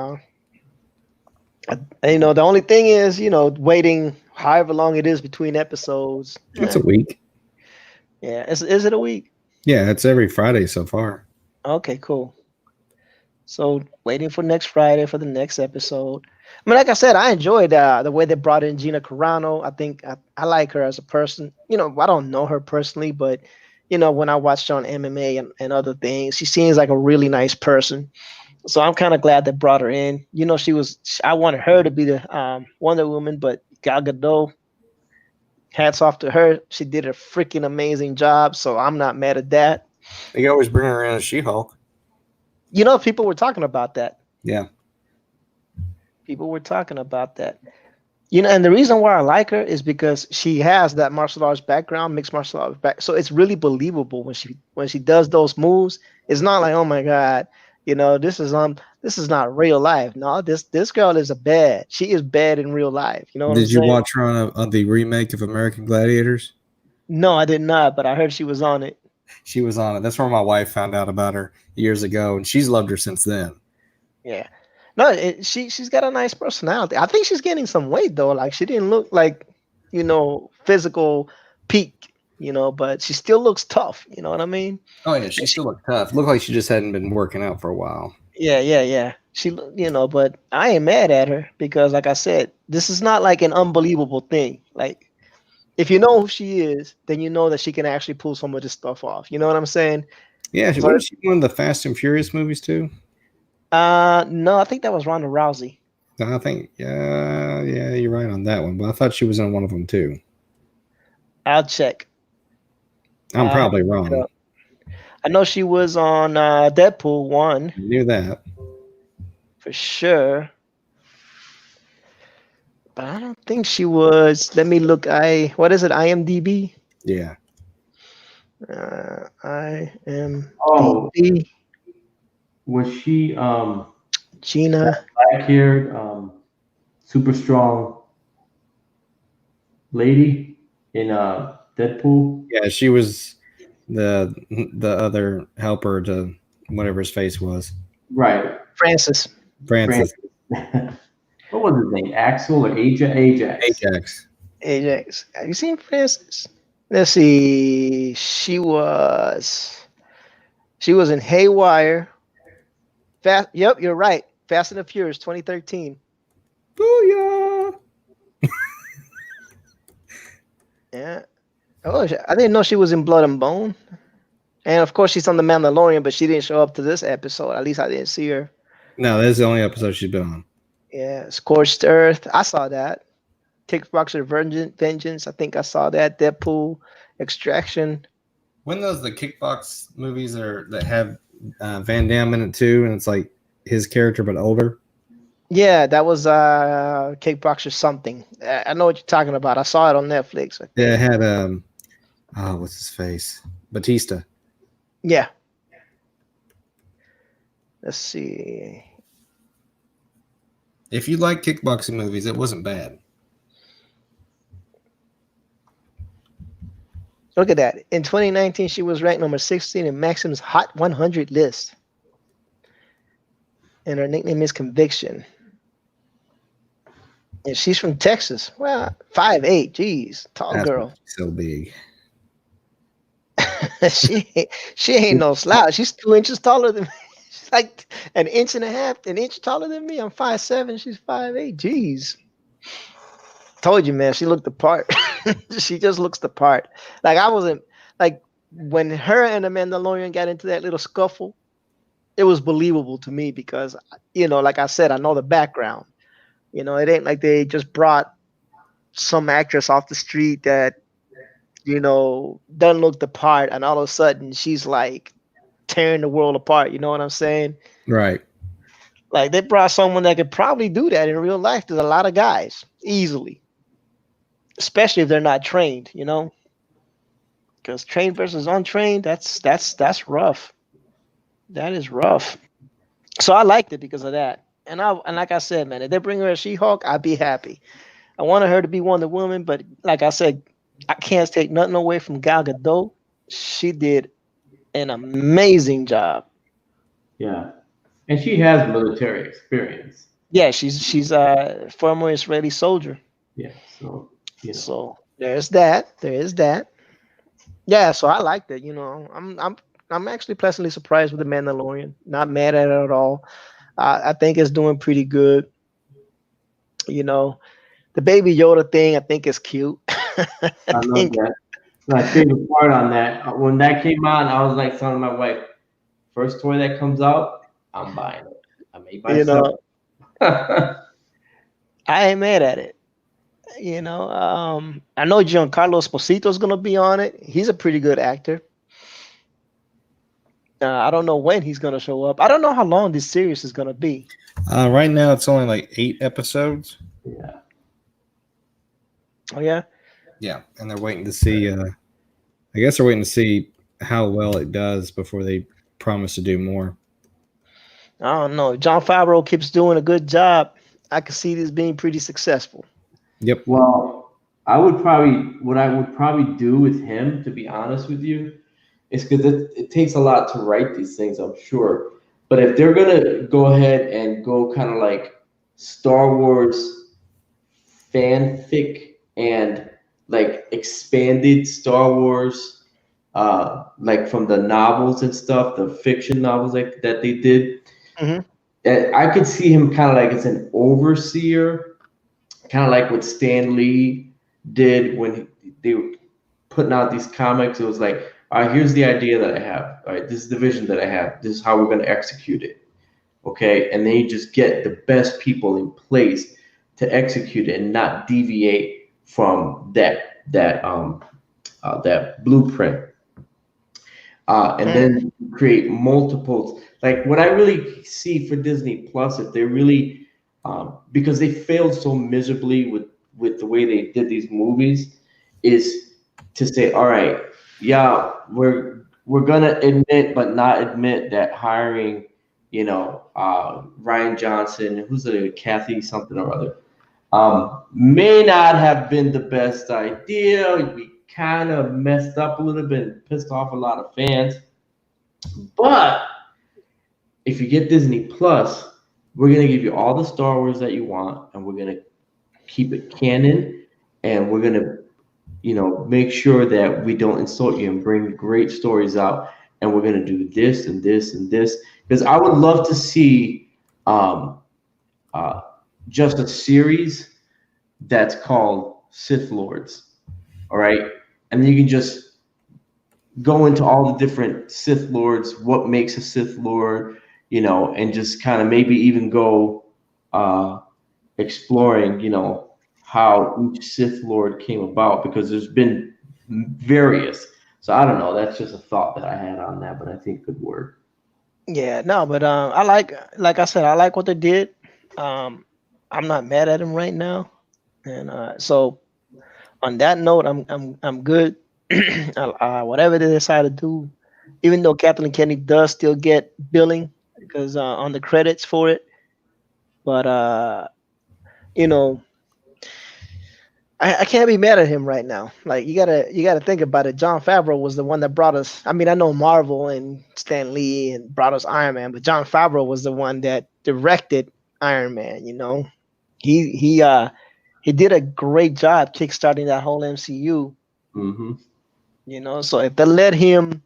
the only thing is, waiting however long it is between episodes. It's a week. Yeah. Is it a week? Yeah, it's every Friday so far. Okay, cool. So waiting for next Friday for the next episode. I mean, like I said, I enjoyed the way they brought in Gina Carano. I think I like her as a person. I don't know her personally, but when I watched her on MMA and other things, she seems like a really nice person. So I'm kind of glad they brought her in. I wanted her to be the Wonder Woman, but Gal Gadot, hats off to her. She did a freaking amazing job. So I'm not mad at that. They always bring her in as She-Hulk. People were talking about that. Yeah. People were talking about that. And the reason why I like her is because she has that martial arts background, mixed martial arts back. So it's really believable when she does those moves. It's not like, oh my god, this is not real life. No, this girl is a bad. She is bad in real life. You know what I'm Did you saying? watch her on the remake of American Gladiators? No, I did not, but I heard she was on it. She was on it. That's where my wife found out about her years ago, and she's loved her since then. Yeah. No, she's got a nice personality. I think she's gaining some weight though. Like she didn't look like, physical peak, but she still looks tough. You know what I mean? Oh yeah, she still looked tough. Looked like she just hadn't been working out for a while. Yeah. But I ain't mad at her because, like I said, this is not like an unbelievable thing. Like, if you know who she is, then you know that she can actually pull some of this stuff off. You know what I'm saying? Yeah, So, wasn't she one of the Fast and Furious movies too? no, I think that was Ronda Rousey. I think, yeah, you're right on that one. But I thought she was in one of them too. I'll check. I'm Have probably to look it wrong. up. I know she was on Deadpool 1 I knew that. for sure, but I don't think she was. Let me look. What is it? IMDb. Yeah. Oh, IMDb. was she Gina. black haired, super strong lady in Deadpool? Yeah, she was the other helper to whatever his face was. Right. Francis. Francis. Francis. What was his name? Axel or Ajax? Ajax. Ajax. Have you seen Francis? Let's see. She was in Haywire. Fast. Yep, you're right. Fast and the Furious, 2013. Booyah! Yeah. Oh, I didn't know she was in Blood and Bone. And of course, she's on The Mandalorian, but she didn't show up to this episode. At least I didn't see her. No, that's the only episode she's been on. Yeah. Scorched Earth. I saw that. Kickboxer Vengeance. I think I saw that. Deadpool. Extraction. When those the kickbox movies that have Van Damme in it too, and it's like his character but older. Yeah, that was Kickboxer something. I know what you're talking about. I saw it on Netflix. Yeah, it had what's his face? Batista. Yeah. Let's see. If you like kickboxing movies, it wasn't bad. Look at that. In 2019, she was ranked number 16 in Maxim's Hot 100 list. And her nickname is Conviction. And she's from Texas. Well, 5'8". Geez, tall That's girl. so big. she ain't no slouch. She's 2 inches taller than me. She's like an inch taller than me. I'm 5'7". She's 5'8". Jeez. Told you, man. She looked the part. She just looks the part. Like I wasn't like when her and the Mandalorian got into that little scuffle. It was believable to me because like I said, I know the background. It ain't like they just brought some actress off the street that doesn't look the part, and all of a sudden she's like tearing the world apart. You know what I'm saying? Right. Like they brought someone that could probably do that in real life. There's a lot of guys easily, especially if they're not trained. Because trained versus untrained, that's rough. That is rough. So I liked it because of that. And like I said, man, if they bring her a She-Hulk, I'd be happy. I wanted her to be Wonder Woman, but like I said, I can't take nothing away from Gal Gadot. She did an amazing job. Yeah. And she has military experience. Yeah, she's a former Israeli soldier. Yeah. So, So there's that. There is that. Yeah, so I liked it. I'm actually pleasantly surprised with the Mandalorian. Not mad at it at all. I think it's doing pretty good. The Baby Yoda thing I think is cute. I I love think that. My favorite part on that, when that came out, I was like telling my wife, first toy that comes out, I'm buying it. I made myself. I ain't mad at it. I know Giancarlo Esposito's gonna be on it. He's a pretty good actor. I don't know when he's gonna show up. I don't know how long this series is gonna be. Right now, it's only like 8 episodes. Yeah. Oh yeah. Yeah, and they're waiting to see. I guess they're waiting to see how well it does before they promise to do more. I don't know. John Favreau keeps doing a good job. I can see this being pretty successful. Yep. Well, what I would probably do with him, to be honest with you, is because it takes a lot to write these things, I'm sure. But if they're gonna go ahead and go kind of like Star Wars fanfic and like expanded Star Wars, like from the novels and stuff, the fiction novels that they did. Mhm. I could see him kind of like as an overseer, kind of like what Stan Lee did when they were putting out these comics. It was like, all right, here's the idea that I have. All right, this is the vision that I have. This is how we're going to execute it. Okay, and then you just get the best people in place to execute it and not deviate from that blueprint. And Mm. then create multiples. Like what I really see for Disney Plus, if they really, because they failed so miserably with the way they did these movies, is to say, all right, yeah, we're gonna admit but not admit that hiring, Ryan Johnson, who's the Kathy something or other, may not have been the best idea. We kind of messed up a little bit and pissed off a lot of fans. But if you get Disney Plus, we're gonna give you all the Star Wars that you want, and we're gonna keep it canon, and we're gonna, make sure that we don't insult you and bring great stories out, and we're gonna do this and this and this. Because I would love to see um, uh, just a series that's called Sith Lords. All right, and then you can just go into all the different Sith Lords, what makes a Sith Lord, and just kind of maybe even go uh, exploring, how each Sith Lord came about because there's been various. So I don't know. That's just a thought that I had on that, but I think could work. Yeah, no, but like I said, I like what they did. Um, I'm not mad at him right now, and so on that note, I'm good. Whatever they decide to do, even though Kathleen Kennedy does still get billing because on the credits for it, but you know, I can't be mad at him right now. Like you gotta think about it. John Favreau was the one that brought us. I mean, I know Marvel and Stan Lee and brought us Iron Man, but John Favreau was the one that directed Iron Man. He he uh he did a great job kickstarting that whole MCU. Hmm. So if they let him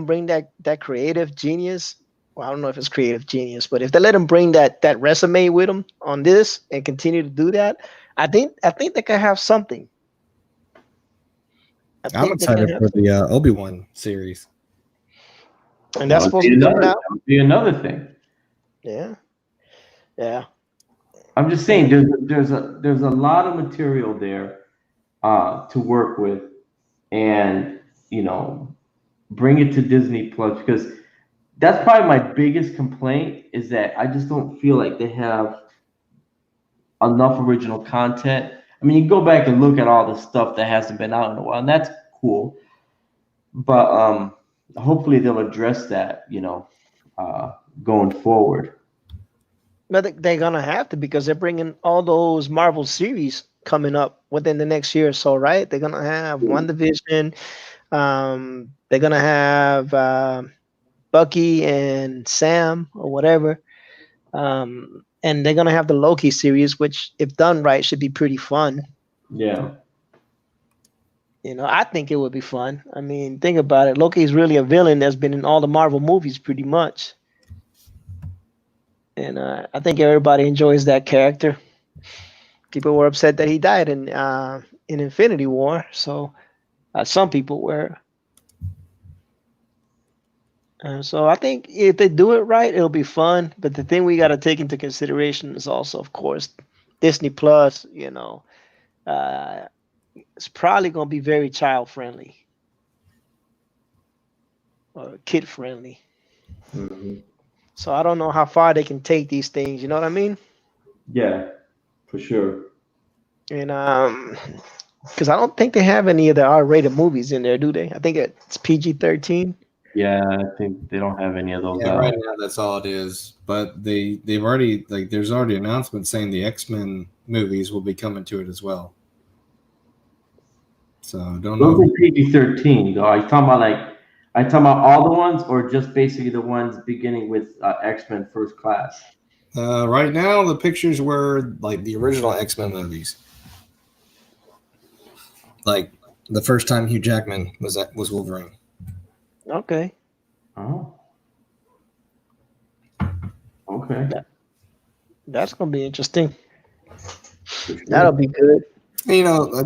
bring that creative genius, well, I don't know if it's creative genius, but if they let him bring that resume with him on this and continue to do that, I think they can have something. I I'm think they can excited have for the something, Obi-Wan series. and That that's would supposed be to be coming another. out. That would be another thing. Yeah, yeah, I'm just saying, and there's a lot of material there to work with, and bring it to Disney Plus because that's probably my biggest complaint is that I just don't feel like they have enough original content. I mean, you go back and look at all the stuff that hasn't been out in a while, and that's cool. But hopefully they'll address that, uh, going forward. but they're gonna have to because they're bringing all those Marvel series coming up within the next year or so, right? They're gonna have One Division. They're gonna have Bucky and Sam or whatever. And they're gonna have the Loki series, which, if done right, should be pretty fun. Yeah. I think it would be fun. I mean, think about it. Loki is really a villain that's been in all the Marvel movies, pretty much, and I think everybody enjoys that character. People were upset that he died in Infinity War, so some people were. So I think if they do it right, it'll be fun. But the thing we got to take into consideration is also, of course, Disney Plus. Uh, it's probably going to be very child friendly or kid friendly. Hmm. So I don't know how far they can take these things. You know what I mean? Yeah, for sure. And because I don't think they have any of the R-rated movies in there, do they? I think it's PG-13. Yeah, I think they don't have any of those Yeah, right out. now that's all it is. But they've already there's already announcements saying the X-Men movies will be coming to it as well. So I don't Those know. are PG-13 though. Are you talking about all the ones or just basically the ones beginning with X-Men First Class? Right now the pictures were like the original X-Men movies, like the first time Hugh Jackman was Wolverine. Okay. Oh, Okay. That, that's gonna be interesting. For That'll sure. be good.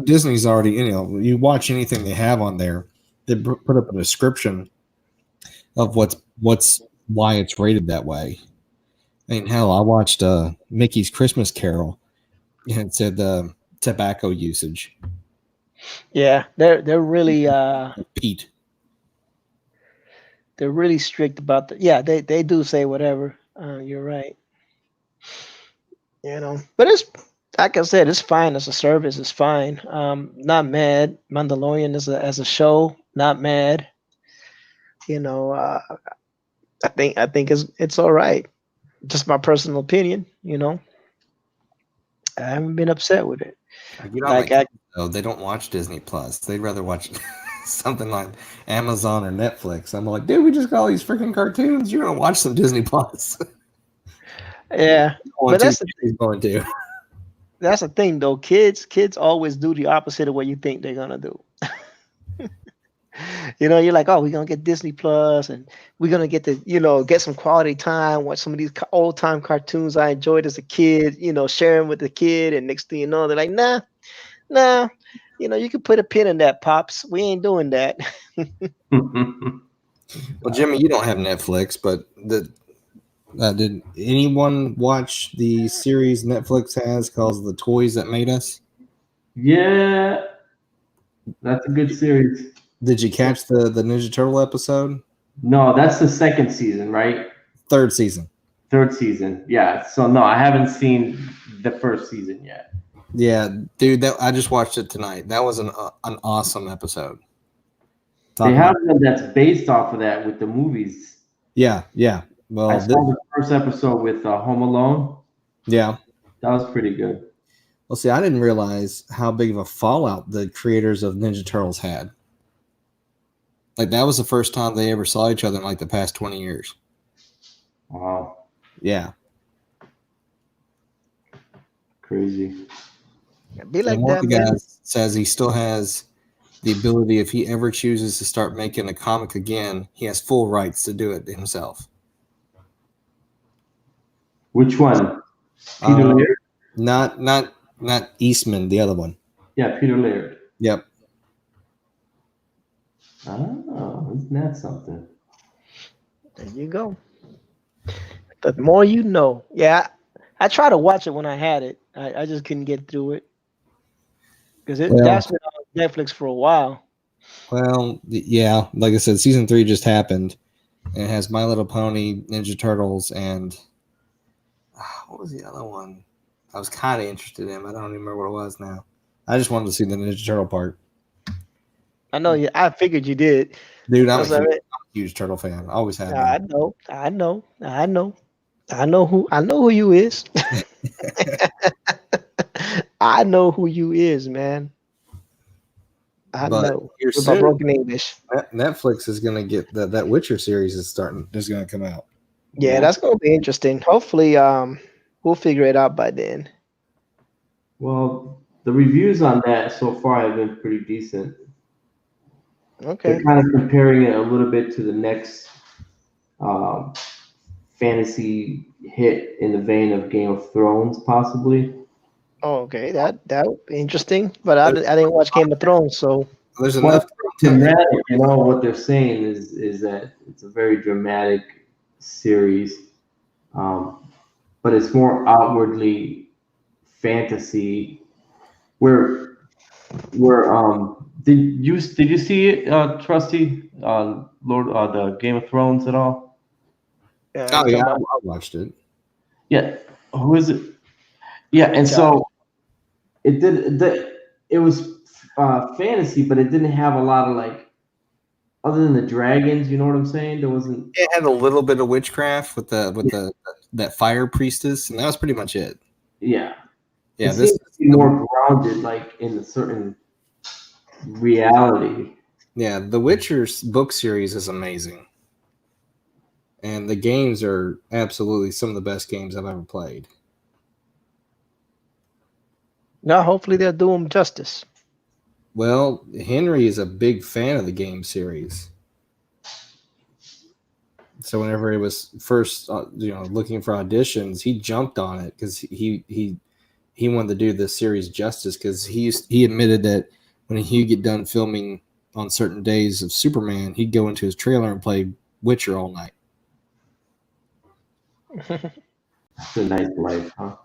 Disney's already, you watch anything they have on there, they put up a description of what's why it's rated that way. I mean, hell, I watched Mickey's Christmas Carol, and it said tobacco usage. Yeah, Pete. they're really strict about the. Yeah, they do say whatever. You're right. But it's like I said, it's fine as a service. It's fine. Not mad. Mandalorian as a show, not mad. You know, I think it's all right. Just my personal opinion. I haven't been upset with it. I get on my Like kids, though. They don't watch Disney Plus. They'd rather watch something like Amazon or Netflix. I'm like, dude, we just got all these freaking cartoons. You're gonna watch some Disney Plus. yeah, Going but to, he's going to. that's the thing though. Kids always do the opposite of what you think they're gonna do. You're like, oh, we're gonna get Disney Plus, and we're gonna get to, get some quality time, watch some of these old time cartoons I enjoyed as a kid, sharing with the kid, and next thing you know, they're like, nah, nah, you can put a pin in that, pops. We ain't doing that. Well, Jimmy, you don't have Netflix, but did anyone watch the series Netflix has called The Toys That Made Us? Yeah, that's a good series. Did you catch the Ninja Turtle episode? No, that's the second season, right? Third season. Third season. Yeah. So no, I haven't seen the first season yet. Yeah, dude, I just watched it tonight. That was an awesome episode. They have one that's based off of that with the movies. Yeah. Well, I saw the first episode with Home Alone. Yeah. That was pretty good. Well, see, I didn't realize how big of a fallout the creators of Ninja Turtles had. Like, that was the first time they ever saw each other in like the past 20 years. Wow. Yeah. Crazy. Be like and one that, of the man. guys says he still has the ability, if he ever chooses to start making a comic again, he has full rights to do it himself. Which one? Peter Laird? Not Eastman, the other one. Yeah, Peter Laird. Yep. Oh, isn't that something? There you go. The more you know. Yeah, I tried to watch it when I had it. I just couldn't get through it because that's been on Netflix for a while. Well, yeah, like I said, season 3 just happened, and it has My Little Pony, Ninja Turtles, and what was the other one? I was kind of interested in. I don't even remember what it was now. I just wanted to see the Ninja Turtle part. I know you. I figured you did. Dude, I'm a huge turtle fan. I always have been. I know who you is. I know who you is, man. I know. With my broken English. Netflix is gonna get that Witcher series is going to come out. Yeah, that's gonna be interesting. Hopefully, we'll figure it out by then. Well, the reviews on that so far have been pretty decent. Okay. They're kind of comparing it a little bit to the next fantasy hit in the vein of Game of Thrones, possibly. Oh, okay. That would be interesting. But I didn't watch Game of Thrones, so there's enough. Dramatic, what they're saying is that it's a very dramatic series, but it's more outwardly fantasy. Where did you see it, Trusty, Lord, the Game of Thrones at all? Oh yeah, I watched it. Yeah, who is it? Yeah, and so it was fantasy, but it didn't have a lot of other than the dragons. You know what I'm saying? There wasn't. It had a little bit of witchcraft with that fire priestess, and that was pretty much it. Yeah. Yeah, this is more grounded, in a certain reality. Yeah, The Witcher's book series is amazing. And the games are absolutely some of the best games I've ever played. Now, hopefully they'll do them justice. Well, Henry is a big fan of the game series. So whenever it was first, looking for auditions, he jumped on it because he wanted to do the series justice, because he admitted that when he'd get done filming on certain days of Superman, he'd go into his trailer and play Witcher all night. It's a nice life, huh?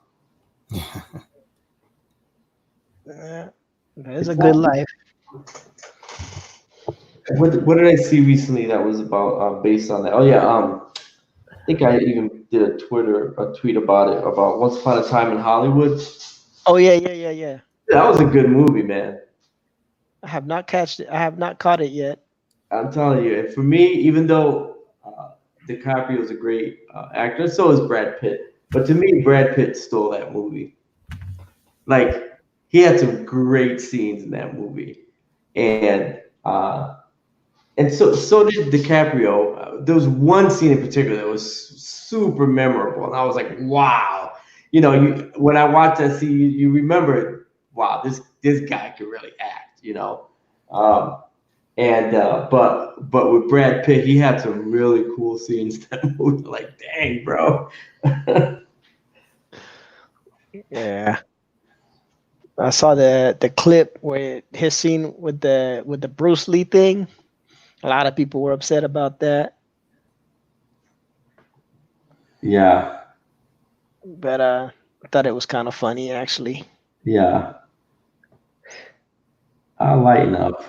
Yeah, that is a good life. What did I see recently that was about based on that? Oh yeah, I think I even did a tweet about it, about Once Upon a Time in Hollywood. Oh yeah. That was a good movie, man. I have not catched it. I have not caught it yet. I'm telling you, and for me, even though DiCaprio is a great actor, so is Brad Pitt. But to me, Brad Pitt stole that movie. Like, he had some great scenes in that movie, and so did DiCaprio. There was one scene in particular that was super memorable, and I was like, wow. When I watched that scene, you remember, wow, this guy can really act. But with Brad Pitt, he had some really cool scenes in that movie. Like, dang, bro. Yeah, I saw the clip where his scene with the Bruce Lee thing. A lot of people were upset about that, Yeah, but I thought it was kind of funny actually. yeah. I lighten up.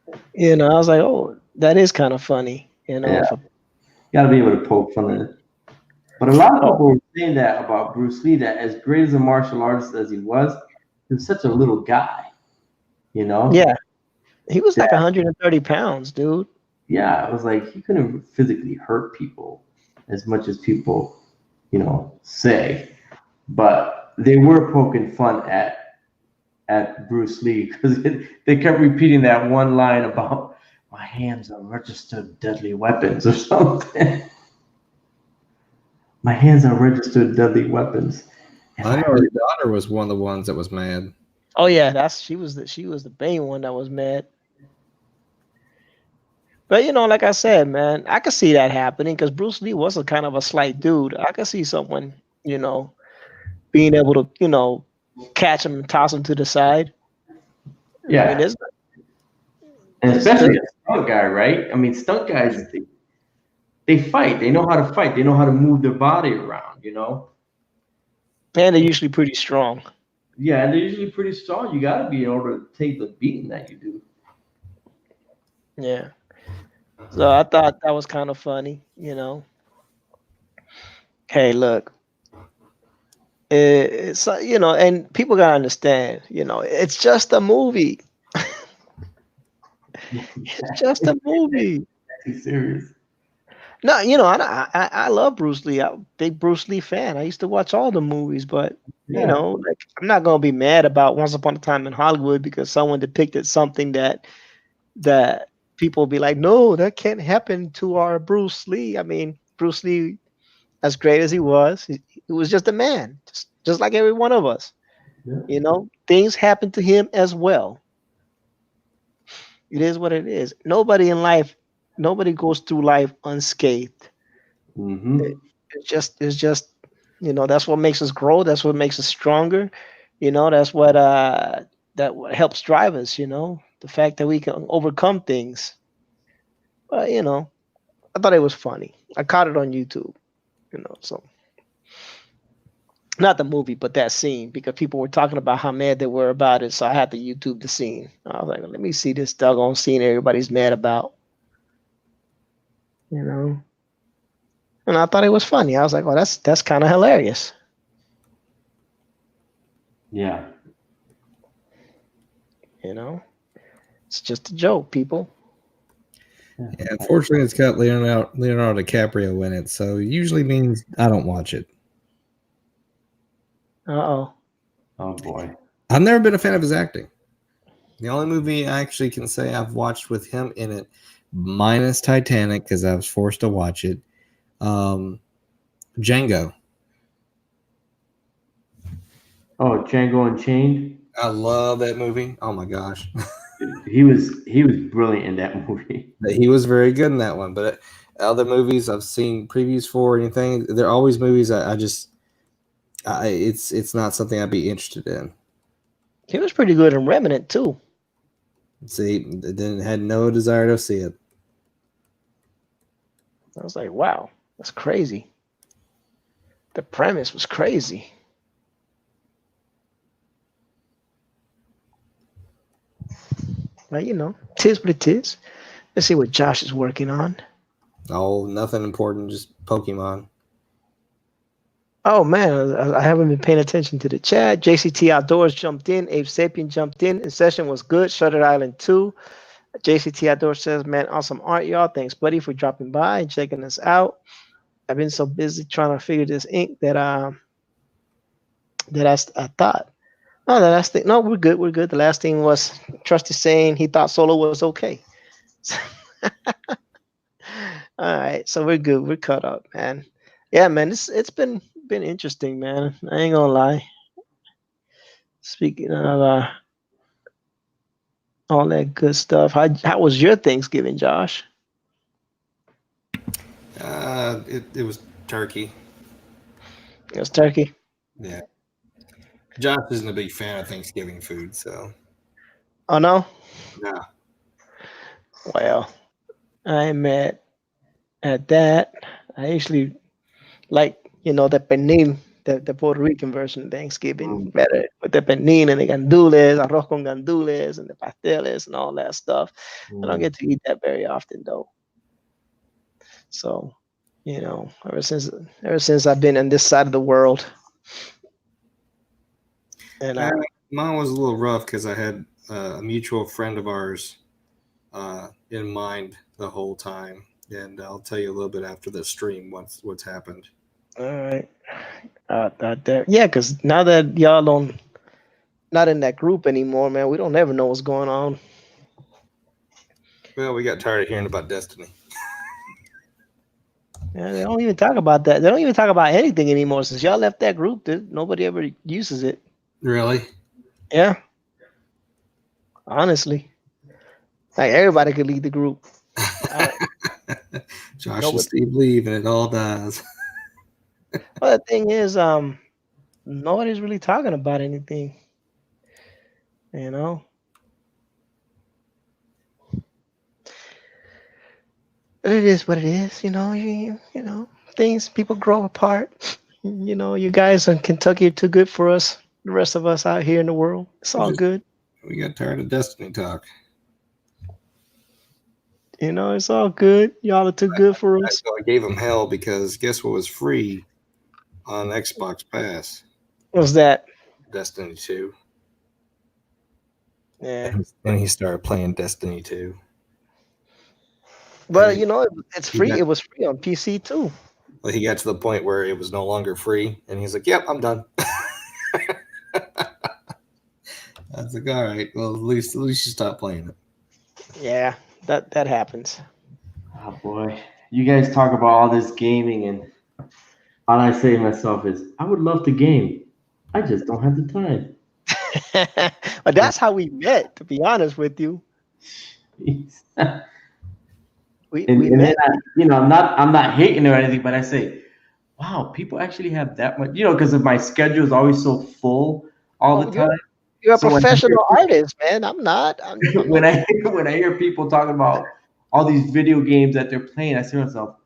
I was like, oh, that is kind of funny. Yeah, gotta be able to poke fun at it. But a lot of people were saying that about Bruce Lee, that as great as a martial artist as he was such a little guy. Yeah, he was like 130 pounds, dude. Yeah, it was like he couldn't physically hurt people as much as people, say. But they were poking fun at Bruce Lee, because they kept repeating that one line about, my hands are registered deadly weapons or something. My hands are registered deadly weapons. And I know his daughter was one of the ones that was mad. Oh yeah, she was the main one that was mad. But like I said, man, I could see that happening because Bruce Lee was a kind of a slight dude. I could see someone, being able to, catch him and toss him to the side. Yeah. I mean, and especially a stunt guy, right? I mean, stunt guys, they fight. They know how to fight. They know how to move their body around, And they're usually pretty strong. Yeah, and they're usually pretty strong. You got to be able to take the beating that you do. Yeah. So I thought that was kind of funny, Hey, look, it's and people gotta understand, it's just a movie. It's just a movie. That's serious. No, I love Bruce Lee. I'm a big Bruce Lee fan. I used to watch all the movies, but like, I'm not gonna be mad about Once Upon a Time in Hollywood because someone depicted something that people will be like, no, that can't happen to our Bruce Lee. I mean, Bruce Lee, as great as he was, he was just a man, just like every one of us. Yeah. Things happen to him as well. It is what it is. Nobody goes through life unscathed. Mm-hmm. It's just that's what makes us grow. That's what makes us stronger. That's what helps drive us. The fact that we can overcome things. But I thought it was funny. I caught it on YouTube. So not the movie, but that scene, because people were talking about how mad they were about it. So I had to YouTube the scene. I was like, let me see this doggone scene everybody's mad about. And I thought it was funny. I was like, well, that's kind of hilarious. Yeah. It's just a joke, people. Yeah, unfortunately, it's got Leonardo DiCaprio in it, so usually means I don't watch it. Uh-oh. Oh, boy. I've never been a fan of his acting. The only movie I actually can say I've watched with him in it, minus Titanic, because I was forced to watch it, Django. Oh, Django Unchained? I love that movie. Oh, my gosh. He was brilliant in that movie. He was very good in that one, but other movies I've seen previews for or anything. They're always movies I just it's not something I'd be interested in. He was pretty good in Remnant too. See, then had no desire to see it. I was like, wow, that's crazy. The premise was crazy. But tis what it is. Let's see what Josh is working on. Oh, nothing important, just Pokemon. Oh man, I haven't been paying attention to the chat. JCT Outdoors jumped in. Ape Sapien jumped in. In session was good. Shutter Island 2. JCT Outdoors says, man, awesome art, y'all. Thanks, buddy, for dropping by and checking us out. I've been so busy trying to figure this ink that I thought. Oh, the last thing. No, we're good. We're good. The last thing was Trusty saying he thought solo was okay. All right, so we're good. We're caught up, man. Yeah, man. It's been interesting, man. I ain't gonna lie. Speaking of all that good stuff, how was your Thanksgiving, Josh? It was turkey. It was turkey. Yeah. Josh isn't a big fan of Thanksgiving food, so Oh no. no. Well, I am at that. I actually like the pernil, the Puerto Rican version of Thanksgiving better with the pernil and the gandules, arroz con gandules, and the pasteles and all that stuff. I don't get to eat that very often though. So, ever since I've been on this side of the world, and mine was a little rough because I had a mutual friend of ours in mind the whole time, and I'll tell you a little bit after the stream what's happened. all right, yeah, because now that y'all don't not in that group anymore, man, we don't ever know what's going on. Well, we got tired of hearing about Destiny. Yeah, they don't even talk about that. They don't even talk about anything anymore since y'all left that group. Nobody ever uses it. Really? Yeah. Honestly, like everybody could lead the group. Josh and Steve leave, and it all dies. Well, the thing is, nobody's really talking about anything. But it is what it is. Things people grow apart. You guys in Kentucky are too good for us. The rest of us out here in the world, it's all good. We got tired of Destiny talk. It's all good. Y'all are too good for us. I gave them hell because guess what was free on Xbox Pass? What's that? Destiny 2. Yeah. And he started playing Destiny 2. But it's free. It was free on PC too. Well, he got to the point where it was no longer free, and he's like, "Yep, I'm done." I was like, "All right, well, at least you stop playing it." Yeah, that happens. Oh boy, you guys talk about all this gaming, and all I say to myself is, I would love to game. I just don't have the time. But that's how we met, to be honest with you. we met. Then I'm not hating or anything, but I say, wow, people actually have that much, because of my schedule is always so full all the time. You're a professional artist, man. I'm not. When I hear people talking about all these video games that they're playing, I say to myself,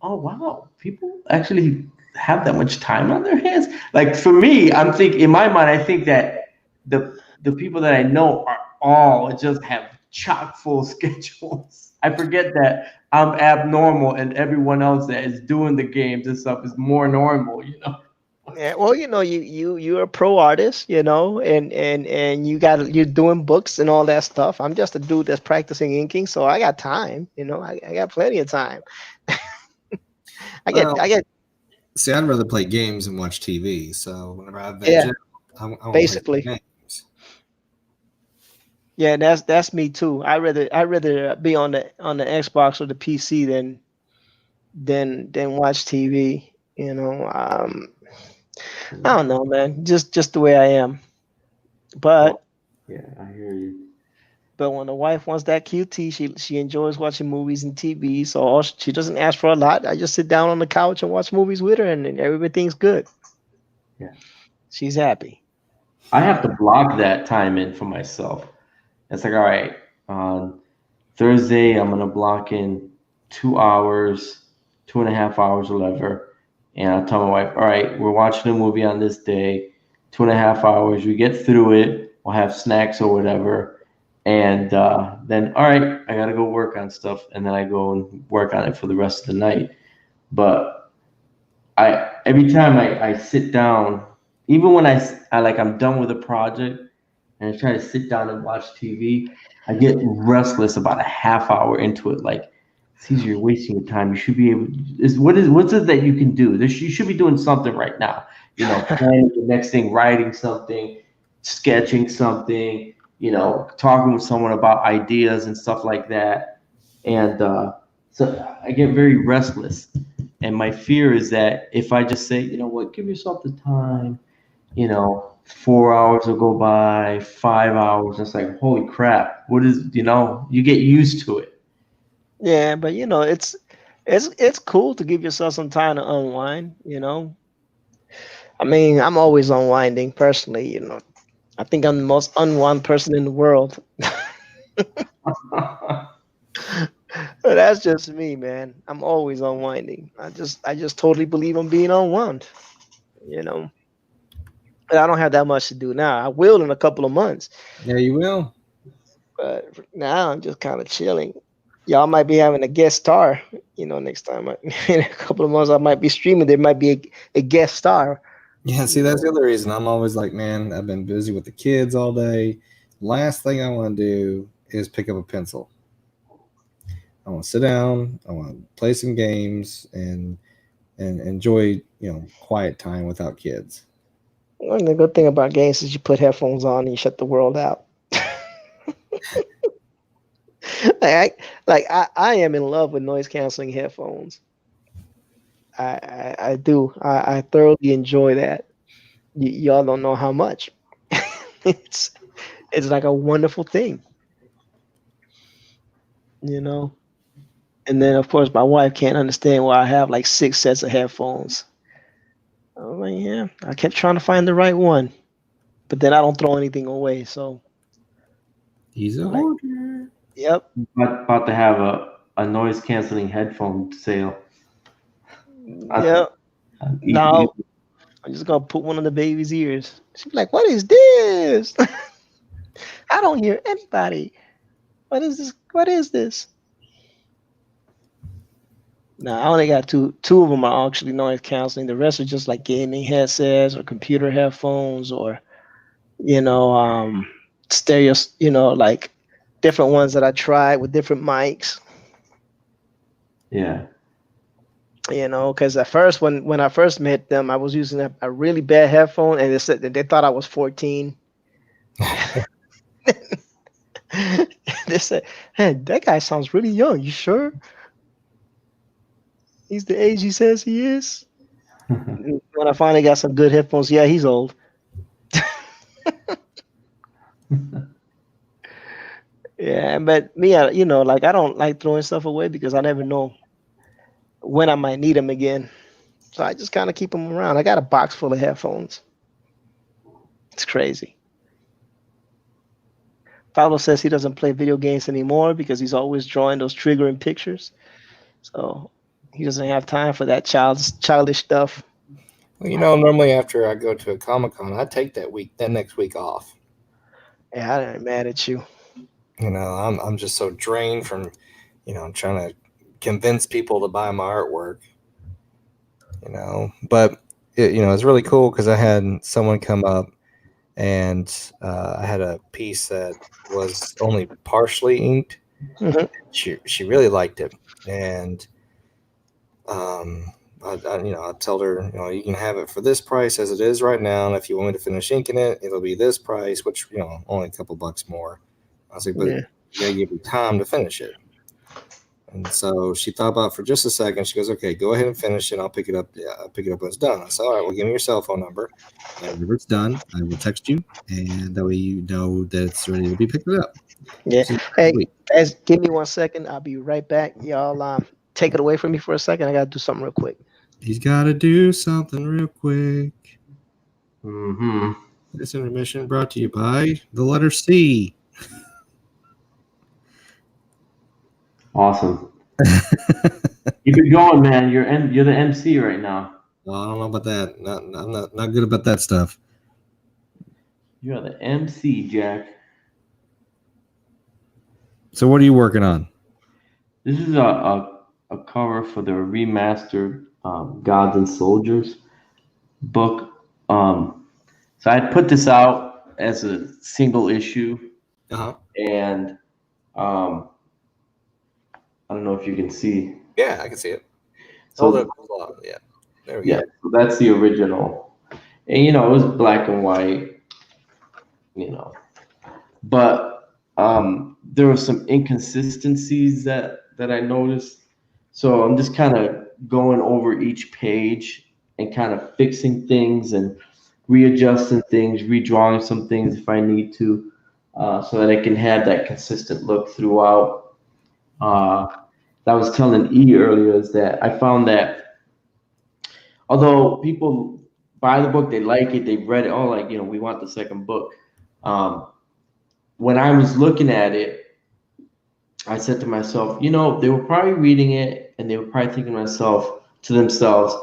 oh wow, people actually have that much time on their hands. Like for me, I'm thinking in my mind, I think that the people that I know are all just have chock full schedules. I forget that I'm abnormal and everyone else that is doing the games and stuff is more normal, Yeah, well, you're a pro artist, and you're doing books and all that stuff. I'm just a dude that's practicing inking, so I got time, I got plenty of time. I get. See, I'd rather play games than watch TV. So whenever I veg out, I basically. Play games. Yeah, that's me too. I rather be on the Xbox or the PC than watch TV. I don't know, man. Just the way I am. But yeah, I hear you. But when the wife wants that QT, she enjoys watching movies and TV. So she doesn't ask for a lot. I just sit down on the couch and watch movies with her, and everything's good. Yeah. She's happy. I have to block that time in for myself. It's like, all right, on Thursday, I'm gonna block in 2 hours, 2.5 hours, or whatever, and I'll tell my wife, all right, we're watching a movie on this day, 2.5 hours. We get through it. We'll have snacks or whatever, and then all right, I gotta go work on stuff, and then I go and work on it for the rest of the night. But I every time I sit down, even when I like I'm done with a project and I try to sit down and watch TV, I get restless about a half hour into it. Like, Caesar, you're wasting your time. You should be able. What's it that you can do? You should be doing something right now. Planning the next thing, writing something, sketching something. Talking with someone about ideas and stuff like that. And so I get very restless. And my fear is that if I just say, what, give yourself the time, 4 hours will go by, 5 hours. It's like, holy crap. What is, you get used to it. Yeah, but it's cool to give yourself some time to unwind. I mean, I'm always unwinding personally. I think I'm the most unwound person in the world. But that's just me, man. I'm always unwinding. I just totally believe I'm being unwound. You know, but I don't have that much to do now. I will in a couple of months, Yeah, you will. but now I'm just kind of chilling. Y'all might be having a guest star. Next time in a couple of months, I might be streaming. There might be a guest star. Yeah, see, that's the other reason. I'm always like, man, I've been busy with the kids all day. Last thing I want to do is pick up a pencil. I want to sit down. I want to play some games and enjoy, quiet time without kids. One the good thing about games is you put headphones on and you shut the world out. I am in love with noise canceling headphones. I do. I thoroughly enjoy that. Y'all don't know how much. it's it's like a wonderful thing, you know. And then of course my wife can't understand why I have like 6 sets of headphones. I'm like, yeah, I kept trying to find the right one, but then I don't throw anything away. So He's a like, hoarder. yep, About to have a noise canceling headphone sale. I, yep. you- Now I'm just gonna put one on the baby's ears. She's like, "What is this? I don't hear anybody. What is this? What is this?" No, I only got two of them are actually noise canceling. The rest are just like gaming headsets or computer headphones or you know, stereo, like different ones that I tried with different mics. yeah. Because at first when I first met them, I was using a really bad headphone, and they said that they thought I was 14. They said, "Hey, that guy sounds really young. You sure he's the age he says he is?" When I finally got some good headphones, yeah, he's old. Yeah, but me, like I don't like throwing stuff away because I never know when I might need them again. So I just kind of keep them around. I got a box full of headphones. It's crazy. Pablo says he doesn't play video games anymore because he's always drawing those triggering pictures. So he doesn't have time for that childish stuff. Well, normally after I go to a Comic-Con, I take that next week off. Yeah, I ain't mad at you. I'm just so drained from, trying to convince people to buy my artwork. But it's really cool because I had someone come up and I had a piece that was only partially inked. Hmm. She really liked it, and I told her, you can have it for this price as it is right now, and if you want me to finish inking it, it'll be this price, which only a couple bucks more. I was like, but Yeah. you gotta give me time to finish it. And so she thought about it for just a second. She goes, "Okay, go ahead and finish it. I'll pick it up. Yeah, I'll pick it up when it's done." I said, "All right, well, give me your cell phone number. And whenever it's done, I will text you, and that way you know that it's ready to be picked up." Yeah. She's Hey, like, guys, give me 1 second. I'll be right back. Y'all, take it away from me for a second. I gotta do something real quick. "He's got to do something real quick." Mm-hmm. This intermission brought to you by the letter C. Awesome. Keep it going, man. You're the MC right now. I don't know about that. I'm not good about that stuff. You're the MC, Jack. So what are you working on? This is a cover for the remastered Gods and Soldiers book. So I put this out as a single issue, Uh-huh. and I don't know if you can see. Yeah, I can see it. So Hold on. Yeah. There we yeah, go. so that's the original, and it was black and white, but there were some inconsistencies that I noticed. So I'm just kind of going over each page and kind of fixing things and readjusting things, redrawing some things if I need to, so that I can have that consistent look throughout. I was telling E earlier is that I found that although people buy the book, they like it, they've read it, oh, like, we want the second book. Um, when I was looking at it, I said to myself, they were probably reading it and they were probably thinking to themselves,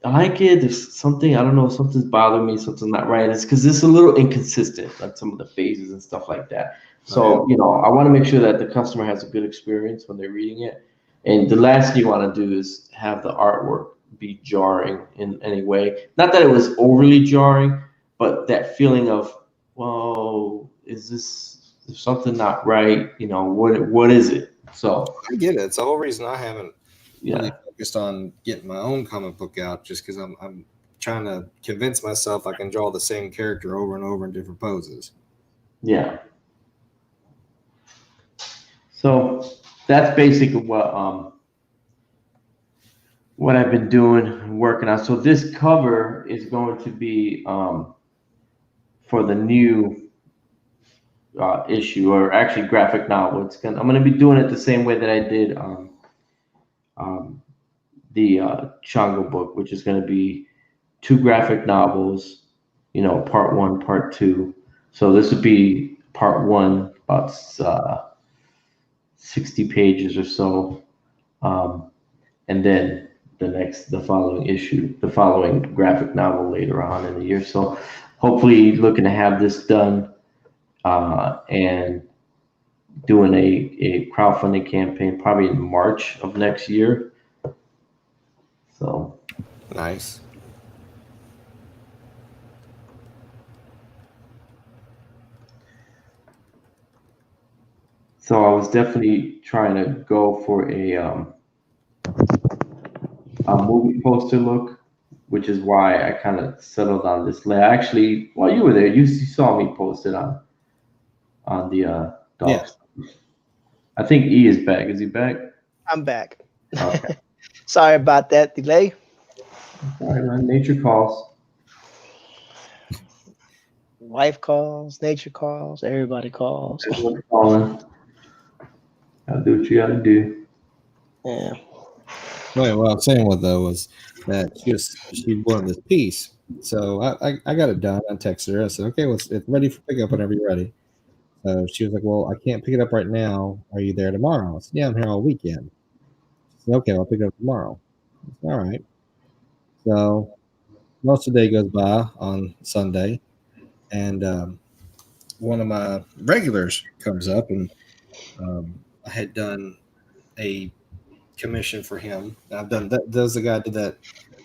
I like it. There's something, I don't know, something's bothering me, something's not right. It's because it's a little inconsistent, like some of the phases and stuff like that. So, I want to make sure that the customer has a good experience when they're reading it. And the last thing you want to do is have the artwork be jarring in any way. Not that it was overly jarring, but that feeling of, whoa, is something not right? What is it? So I get it. It's the whole reason I haven't really yeah, focused on getting my own comic book out, just because I'm trying to convince myself I can draw the same character over and over in different poses. yeah. So that's basically what I've been doing, working on. So this cover is going to be for the new issue, or actually graphic novel. I'm going to be doing it the same way that I did um, the Chongo book, which is going to be 2 graphic novels. Part 1, part 2. So this would be part 1, about 60 pages or so. And then the following graphic novel later on in the year. So hopefully looking to have this done and doing a crowdfunding campaign probably in March of next year. So Nice. I was definitely trying to go for a movie poster look, which is why I kind of settled on this layout. Actually, while you were there, you saw me post it on the dogs. Yeah. I think E is back. Is he back? I'm back. Okay. Sorry about that delay. All right, man. Nature calls. Wife calls, nature calls, everybody calls. Everyone's calling. Gotta do what you gotta do. Yeah. Wait, what I was saying was that she wanted this piece, so I got it done. I texted her. I said, "Okay, well, it's ready for pickup whenever you're ready." So she was like, "Well, I can't pick it up right now. Are you there tomorrow?" I said, "Yeah, I'm here all weekend." She said, "Okay, I'll pick it up tomorrow." I said, "All right." So most of the day goes by on Sunday, and one of my regulars comes up, and I had done a commission for him. I've done that. There's the guy did that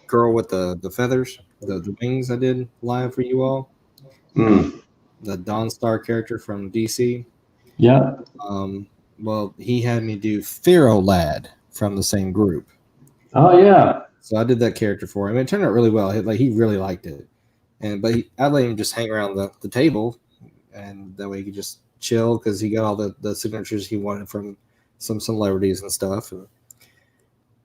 girl with the feathers, the wings. I did live for you all. The Dawn Star character from DC. Yeah. Well, he had me do Pharaoh Lad from the same group. Oh yeah. So I did that character for him. It turned out really well. He really liked it, I let him just hang around the table, and that way he could just chill because he got all the signatures he wanted from some celebrities and stuff.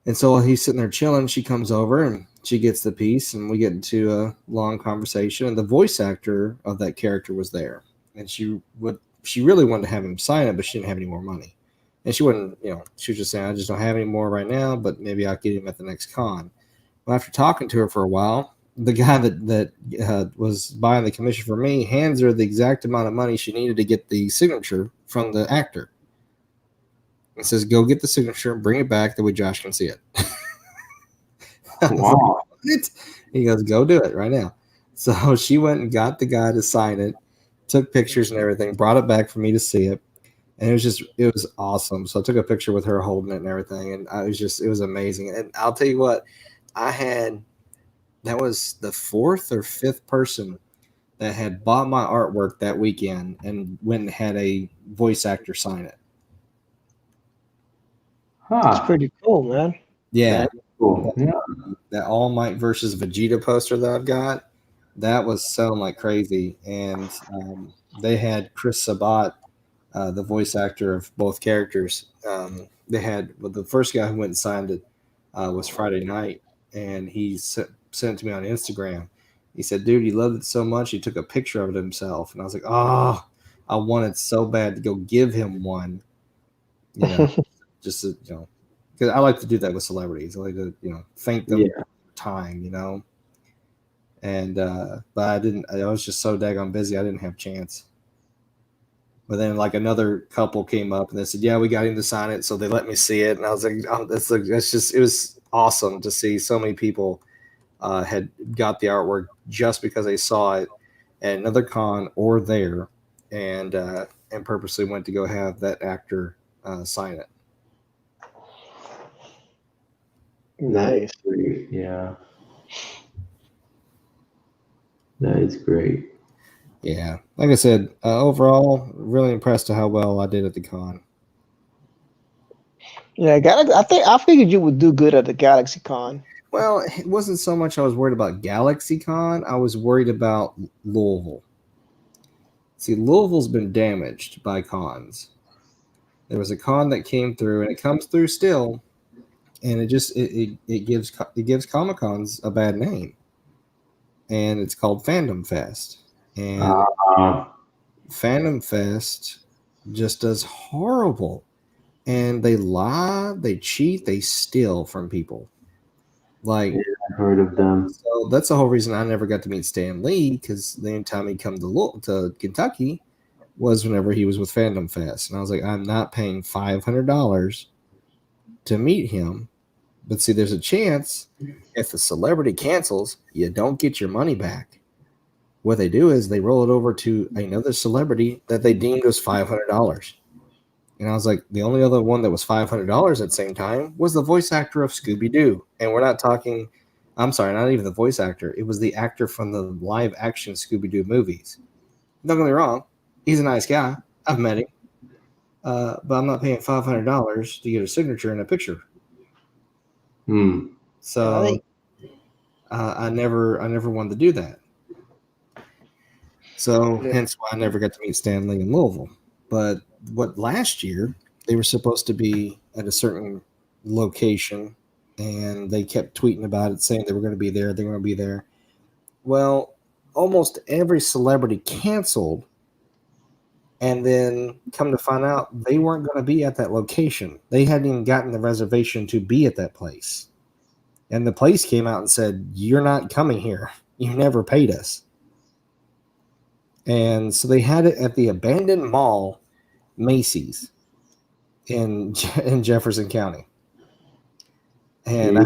And so while he's sitting there chilling, she comes over and she gets the piece, and we get into a long conversation. And the voice actor of that character was there, and she really wanted to have him sign it, but she didn't have any more money. And she wouldn't, she was just saying, I just don't have any more right now, but maybe I'll get him at the next con. Well, after talking to her for a while, the guy that was buying the commission for me hands her the exact amount of money she needed to get the signature from the actor. And says, go get the signature, bring it back, that way Josh can see it. Wow. Like, he goes, go do it right now. So she went and got the guy to sign it, took pictures and everything, brought it back for me to see it. And it was awesome. So I took a picture with her holding it and everything. And it was amazing. And I'll tell you what, that was the fourth or fifth person that had bought my artwork that weekend and went and had a voice actor sign it. It's pretty cool, man. Yeah. Cool. Yeah. That All Might versus Vegeta poster that I've got, that was selling like crazy. And they had Chris Sabat, the voice actor of both characters. The first guy who went and signed it was Friday night, and he sent it to me on Instagram. He said, dude, he loved it so much, he took a picture of it himself. And I was like, oh, I wanted so bad to go give him one. Just to, because I like to do that with celebrities. I like to, thank them for time, And but I didn't. I was just so daggone busy. I didn't have a chance. But then, like, another couple came up and they said, "Yeah, we got him to sign it." So they let me see it, and I was like, "Oh, that's just." It was awesome to see so many people had got the artwork just because they saw it at another con or there, and purposely went to go have that actor sign it. Nice. Great. Yeah. That is great. Yeah. Like I said, overall, really impressed with how well I did at the con. Yeah, I figured you would do good at the Galaxy Con. Well, it wasn't so much I was worried about GalaxyCon. I was worried about Louisville. See, Louisville's been damaged by cons. There was a con that came through, and it comes through still, and it gives Comic Cons a bad name, and it's called Fandom Fest, and Fandom Fest just does horrible, and they lie, they cheat, they steal from people. Like, I've heard of them. So that's the whole reason I never got to meet Stan Lee, because the only time he'd come to Kentucky was whenever he was with Fandom Fest. And I was like, I'm not paying $500 to meet him. But see, there's a chance if the celebrity cancels, you don't get your money back. What they do is they roll it over to another celebrity that they deemed was $500. And I was like, the only other one that was $500 at the same time was the voice actor of Scooby-Doo. And we're not talking, I'm sorry, not even the voice actor. It was the actor from the live action Scooby-Doo movies. Don't get me wrong. He's a nice guy. I've met him. But I'm not paying $500 to get a signature and a picture. So I never wanted to do that. So hence why I never got to meet Stan Lee in Louisville. But last year they were supposed to be at a certain location, and they kept tweeting about it, saying they were going to be there. They're going to be there. Well, almost every celebrity canceled, and then come to find out they weren't going to be at that location. They hadn't even gotten the reservation to be at that place. And the place came out and said, "You're not coming here. You never paid us." And so they had it at the abandoned mall, Macy's, in Jefferson County. And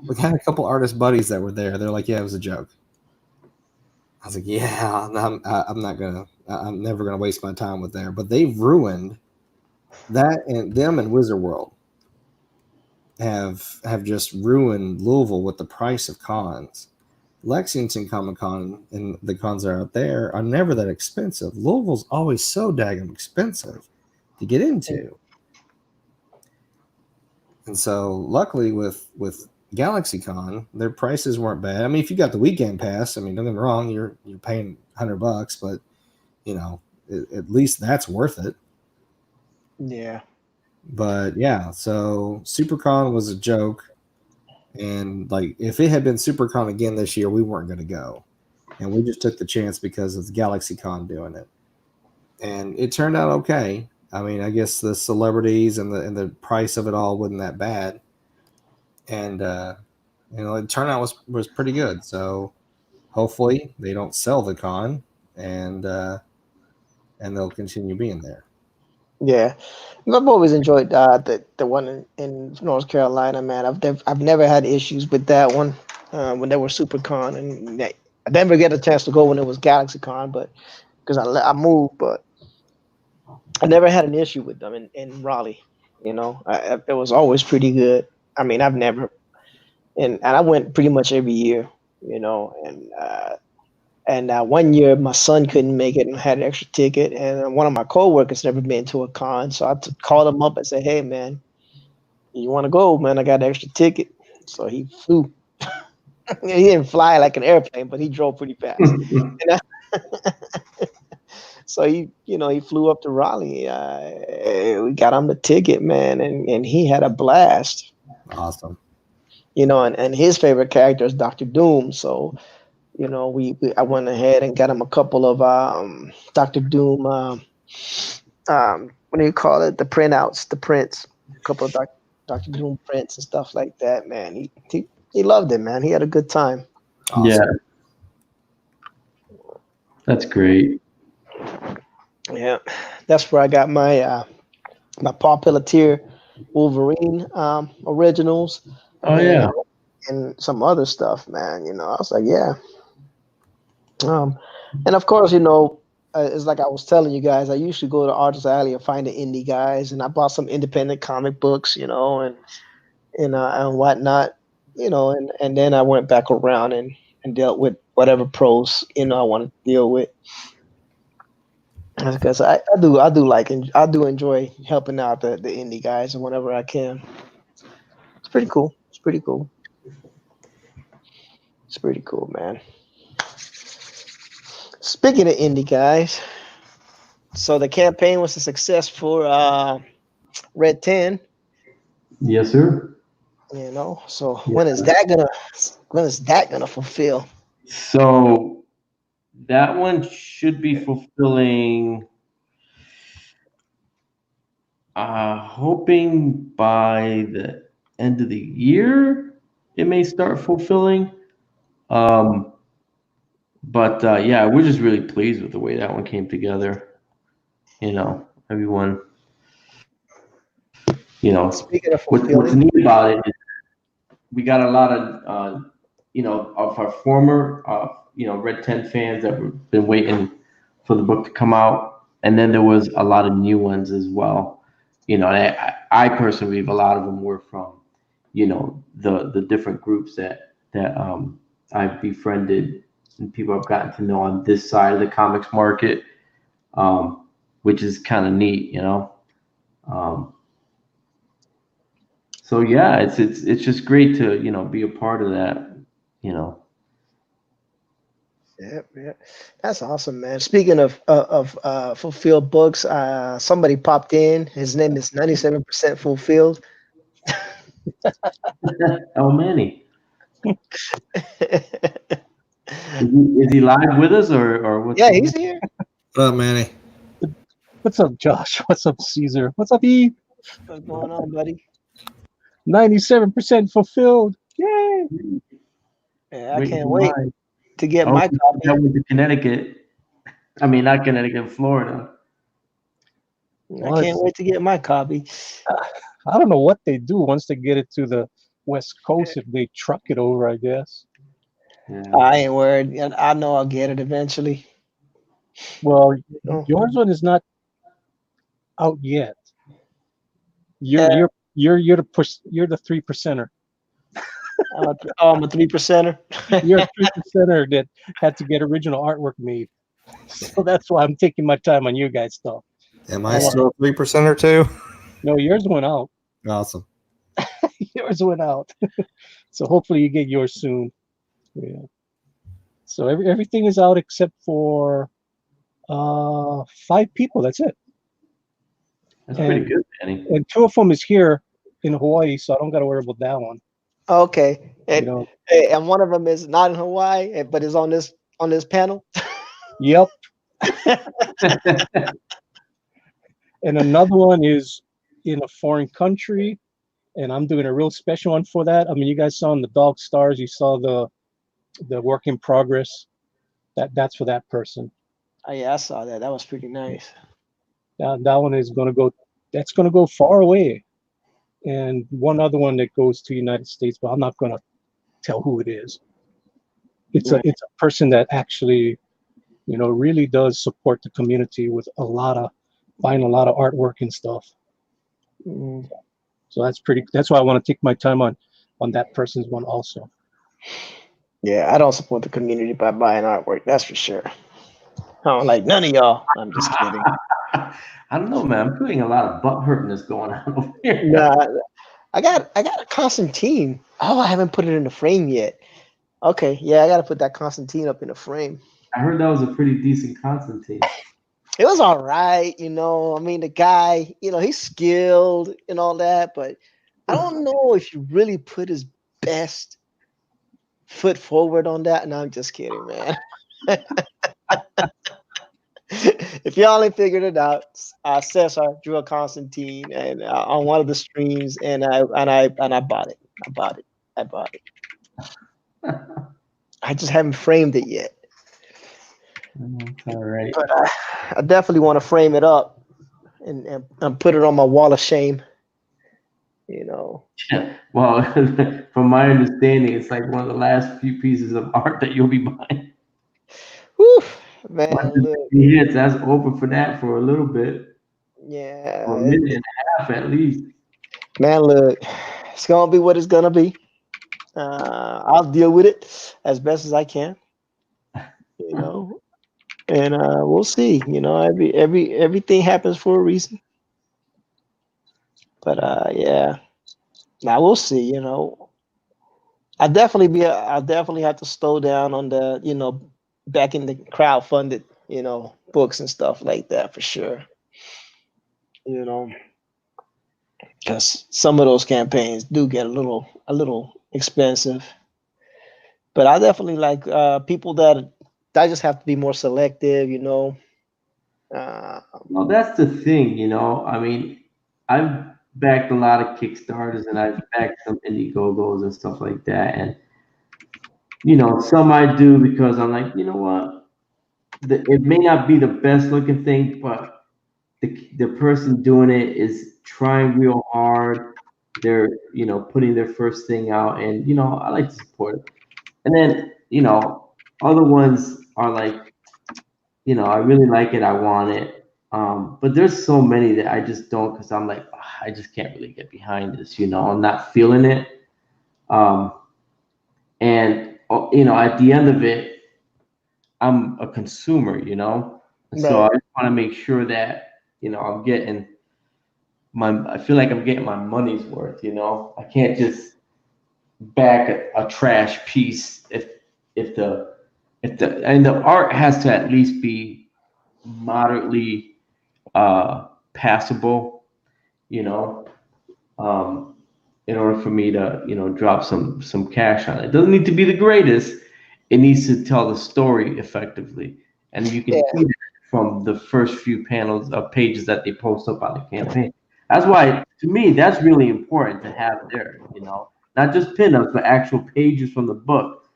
we had a couple artist buddies that were there. They're like, "Yeah, it was a joke." I was like, "Yeah, I'm never gonna waste my time with there." But they've ruined that, and them and Wizard World have just ruined Louisville with the price of cons. Lexington Comic Con and the cons that are out there are never that expensive. Louisville's always so daggum expensive to get into. And so luckily with GalaxyCon, their prices weren't bad. I mean, if you got the weekend pass, I mean, don't get me wrong, you're paying $100, but at least that's worth it. Yeah. But yeah, so SuperCon was a joke, and like if it had been SuperCon again this year, we weren't going to go, and we just took the chance because of GalaxyCon doing it, and it turned out okay. I mean, I guess the celebrities and the price of it all wasn't that bad, and the turnout was pretty good. So hopefully they don't sell the con, and they'll continue being there. Yeah, I've always enjoyed the one in North Carolina, man. I've never had issues with that one when they were SuperCon, and I never get a chance to go when it was GalaxyCon, but because I moved, but I never had an issue with them in Raleigh. It was always pretty good. I mean, I've never and I went pretty much every year, and one year my son couldn't make it and had an extra ticket, and one of my coworkers never been to a con, so called him up and said, "Hey, man, you want to go, man? I got an extra ticket." So he flew. He didn't fly like an airplane, but he drove pretty fast. And so he flew up to Raleigh. We got him the ticket, man, and he had a blast. Awesome. And his favorite character is Doctor Doom. So I went ahead and got him a couple of Doctor Doom. What do you call it? The printouts, the prints, a couple of Doctor Doom prints and stuff like that. Man, he loved it, man. He had a good time. Awesome. Yeah, that's great. Yeah, that's where I got my Paw Pelletier Wolverine originals. Oh yeah. And some other stuff, man. I was like, yeah. And of course, it's like I was telling you guys, I usually go to Artist Alley and find the indie guys, and I bought some independent comic books, and whatnot, and then I went back around and dealt with whatever pros, I want to deal with. Because I do enjoy helping out the indie guys whenever I can. It's pretty cool. It's pretty cool. It's pretty cool, man. Speaking of indie guys, so the campaign was a success for Red 10. Yes, sir. So Yeah. when is that gonna fulfill? So that one should be fulfilling. Hoping by the end of the year it may start fulfilling. Um, but yeah, we're just really pleased with the way that one came together. Everyone. Speaking of What's fulfilling, neat about it is we got a lot of of our former Red 10 fans that have been waiting for the book to come out, and then there was a lot of new ones as well. And I personally believe a lot of them were from the different groups that I've befriended and people I've gotten to know on this side of the comics market, which is kind of neat. Um, so yeah, it's just great to be a part of that. yeah, that's awesome, man. Speaking of fulfilled books, somebody popped in. His name is 97% fulfilled. How many? Is he live with us or what's Yeah, going he's on? here. What up, Manny? What's up, Josh? What's up, Caesar? What's up, E? What's going on, buddy? 97% fulfilled. Yay! Yeah, I can't wait to get Oh, my that copy. went to Connecticut. I mean, not Connecticut, Florida. I can't wait to get my copy. I don't know what they do once they get it to the West Coast, if they truck it over, I guess. Yeah. I ain't worried. I know I'll get it eventually. Well, Oh. yours one is not out yet. Yeah. You're the 3%er. I'm a 3%er. You're a 3%er that had to get original artwork made. So that's why I'm taking my time on you guys' stuff. Am I still a 3% or two? No, yours went out. Awesome. Yours went out. So hopefully you get yours soon. Yeah. So everything is out except for 5 people. That's it. That's pretty and good, Danny. and two of them is here in Hawaii, so I don't got to worry about that one. Okay, You know. and one of them is not in Hawaii, but is on this panel. Yep. And another one is in a foreign country, and I'm doing a real special one for that. I mean, you guys saw in the Dog Stars, you saw the work in progress. That's for that person. Oh yeah, I saw that. That was pretty nice. That one is gonna go. That's gonna go far away. And one other one that goes to United States, but I'm not gonna tell who it is. Right. It's a person that actually, really does support the community with buying a lot of artwork and stuff. Mm. So that's why I want to take my time on that person's one also. Yeah, I don't support the community by buying artwork. That's for sure. I don't like none of y'all. I'm just kidding. I don't know, man. I'm feeling a lot of butt hurtness going on over here. Nah, I got a Constantine. Oh, I haven't put it in the frame yet. Okay, yeah, I got to put that Constantine up in the frame. I heard that was a pretty decent Constantine. It was all right, I mean, the guy, he's skilled and all that, but I don't know if you really put his best foot forward on that. No, I'm just kidding, man. If y'all ain't figured it out, Cesar drew a Constantine and on one of the streams, and I bought it. I bought it. I just haven't framed it yet. All right. But I definitely want to frame it up and put it on my wall of shame. Well, from my understanding, it's like one of the last few pieces of art that you'll be buying. Whew, man, look. Hits, that's open for that for a little bit. Yeah. For a minute and a half at least. Man, look, it's gonna be what it's gonna be. I'll deal with it as best as I can. And we'll see. Everything happens for a reason. But yeah. Now we'll see. I'll definitely have to slow down on the back in the crowdfunded books and stuff like that for sure. Because some of those campaigns do get a little expensive. But I definitely like people that just have to be more selective. Well, that's the thing. I mean, I've backed a lot of Kickstarters and I've backed some Indiegogos and stuff like that. And, some I do because I'm like, you know what? It may not be the best looking thing, but the person doing it is trying real hard. They're, putting their first thing out, and, I like to support it. And then, other ones are like, I really like it. I want it. But there's so many that I just don't, because I'm like, I just can't really get behind this, I'm not feeling it. And, at the end of it, I'm a consumer, so I just want to make sure that, I'm getting I feel like I'm getting my money's worth, I can't just back a trash piece if the art has to at least be moderately passable, in order for me to, drop some cash on it. It doesn't need to be the greatest. It needs to tell the story effectively. And you can see that from the first few panels of pages that they post up on the campaign. That's why, to me, that's really important to have there, not just pinups, but actual pages from the book.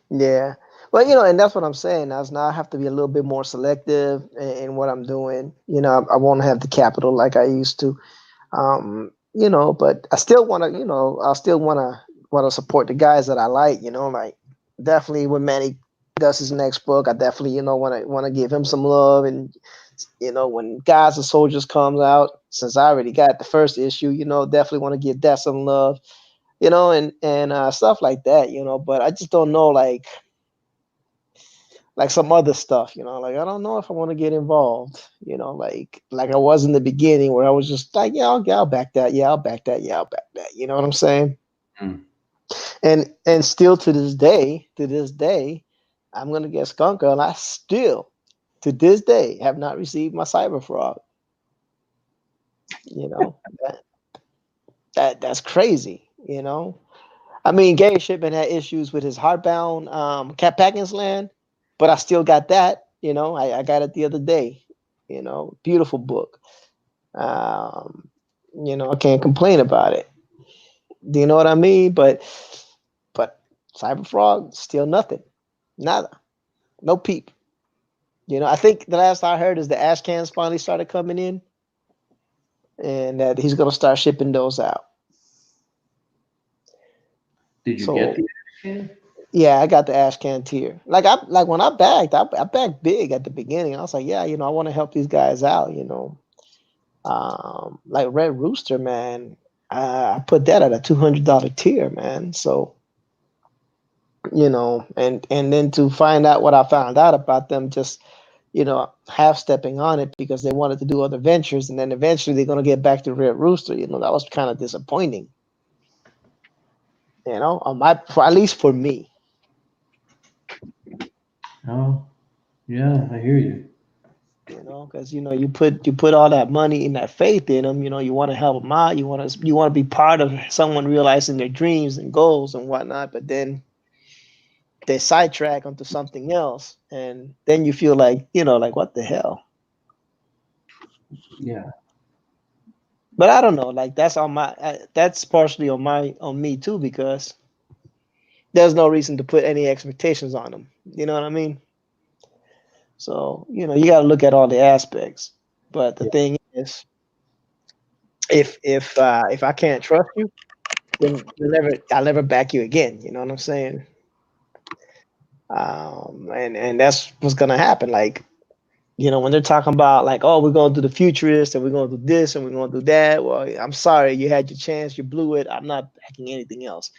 Yeah. Well, and that's what I'm saying. Now I have to be a little bit more selective in what I'm doing. I won't have the capital like I used to. But I still want to, I still want to support the guys that I like. Like definitely when Manny does his next book, I definitely want to give him some love. And when Guys and Soldiers comes out, since I already got the first issue, definitely want to give that some love. And stuff like that. But I just don't know like some other stuff, like I don't know if I want to get involved, like I was in the beginning where I was just like, yeah, I'll back that. Yeah, I'll back that. Yeah, I'll back that. You know what I'm saying? Mm. And still to this day, I'm gonna get Skunker, and I still to this day have not received my cyber frog. You know, that's crazy. You know, I mean, Gary Shipman had issues with his hardbound Cat Packins Land, but I still got that. You know, I got it the other day. You know, beautiful book. Um, you know, I can't complain about it. Do you know what I mean? But Cyberfrog, still nothing. Nada. No peep. You know, I think the last I heard is the ash cans finally started coming in and that he's gonna start shipping those out. Did you get So the can? yeah, I got the ash can tier. Like when I backed big at the beginning. I was like, yeah, you know, I want to help these guys out, you know. Like Red Rooster, man. I put that at a $200 tier, man. So you know, and then to find out what I found out about them, just you know, half stepping on it because they wanted to do other ventures, and then eventually they're gonna get back to Red Rooster. You know, that was kind of disappointing. You know, on at least for me. Oh, yeah, I hear you. You know, because you know you put all that money and that faith in them. You know, you want to help them out. You want to be part of someone realizing their dreams and goals and whatnot. But then they sidetrack onto something else, and then you feel like you know, like what the hell. Yeah. But I don't know. Like that's partially on me too because there's no reason to put any expectations on them. You know what I mean? So you know you got to look at all the aspects. But the Yeah. thing is, if I can't trust you, then I'll never back you again. You know what I'm saying? And that's what's gonna happen. Like you know when they're talking about like, oh, we're gonna do the futurist and we're gonna do this and we're gonna do that. Well, I'm sorry, you had your chance, you blew it. I'm not backing anything else,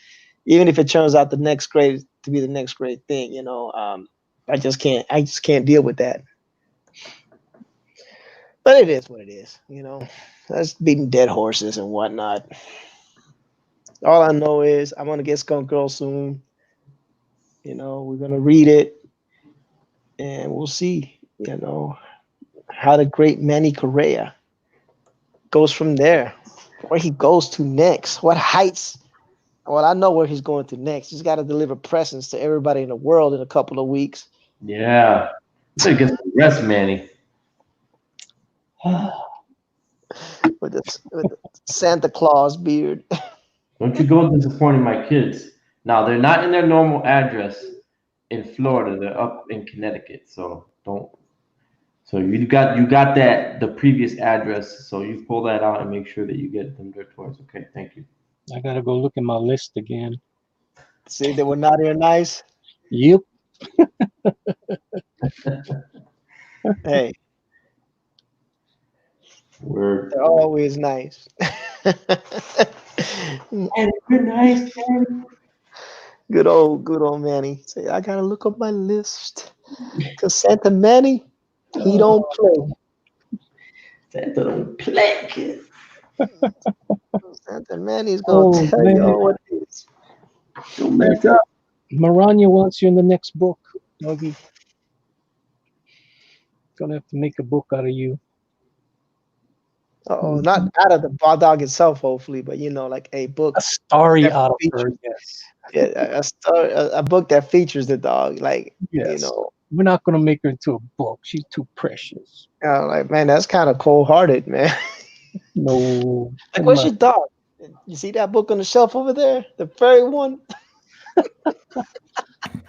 even if it turns out the next great to be the next great thing. You know, I just can't deal with that. But it is what it is. You know, that's beating dead horses and whatnot. All I know is I'm gonna get Skunk Girl soon. You know, we're gonna read it and we'll see, you know, how the great Manny Correa goes from there, where he goes to next, what heights. Well, I know where he's going to next. He's got to deliver presents to everybody in the world in a couple of weeks. Yeah. You better get some rest, Manny. with the Santa Claus beard. Don't you go disappointing my kids. Now they're not in their normal address in Florida. They're up in Connecticut. So don't. So you got that the previous address. So you pull that out and make sure that you get them their toys. Okay, thank you. I gotta go look at my list again. See, they were naughty or nice. Yep. Hey, Word. they're always nice. And good night, Daddy. Good old Manny. Say, I gotta look up my list. Cause Santa Manny, he don't play. Santa don't play, kid. Santa Manny's gonna Oh tell you man, all what it is. Don't mess up. Maranya wants you in the next book, Doggy. Gonna have to make a book out of you. Oh, not out of the ball dog itself, hopefully, but you know, like a book A story that out of her. features Yes. yeah, a book that features the dog. Like you Yes. know, We're not gonna make her into a book. She's too precious. like man, that's kind of cold hearted, man. No. Like, Come where's on. your dog? You see that book on the shelf over there, the furry one?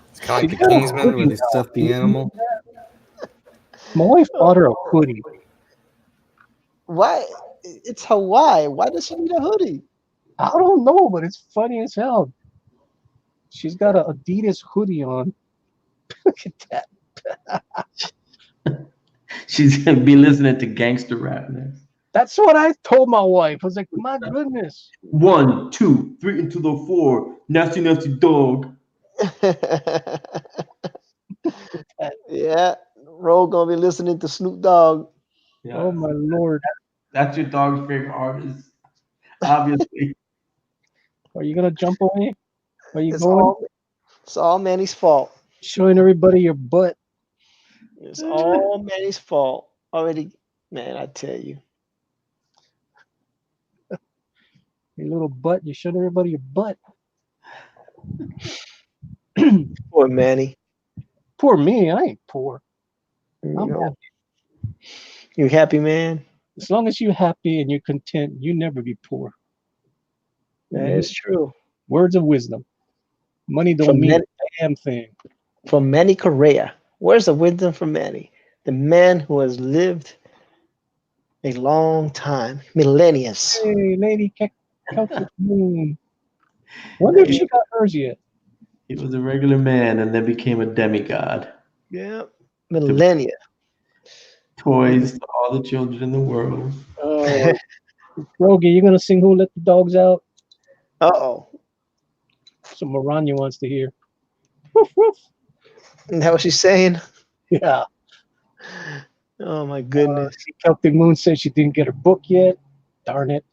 It's kind of She like the got a Kingsman where hoodie they now. stuff the animal. My wife bought her a hoodie. Why? It's Hawaii. Why does she need a hoodie? I don't know, but it's funny as hell. She's got a Adidas hoodie on. Look at that. She's gonna be listening to gangster rap next. That's what I told my wife. I was like, my goodness. 1, 2, 3 into the 4. Nasty, nasty dog. Yeah, Ro gonna be listening to Snoop Dogg. Yeah, Oh my lord. that's your dog's favorite artist, obviously. Are you gonna jump away? Are you It's going? all it's all Manny's fault. Showing everybody your butt. It's all Manny's fault. Already, man, I tell you. Your little butt. You showed everybody your butt. Poor Manny. Poor me. I ain't poor. You I'm know, happy. you happy, man? As long as you're happy and you're content, you never be poor. That Mhm. is true. Words of wisdom. Money don't From mean Manny, a damn thing. from Manny Correa. Where's the wisdom from Manny? The man who has lived a long time, millennia. Hey, lady, Calcutta Moon. Wonder if Yeah, she got hers yet. He was a regular man and then became a demigod. yeah, To millennia. toys to all the children in the world. Oh, Rogie, you gonna sing "Who Let the Dogs Out"? Uh-oh. So Maranya wants to hear. Woof woof. Isn't that what she's saying? Yeah. Oh my goodness. Celtic Moon said she didn't get her book yet. Darn it.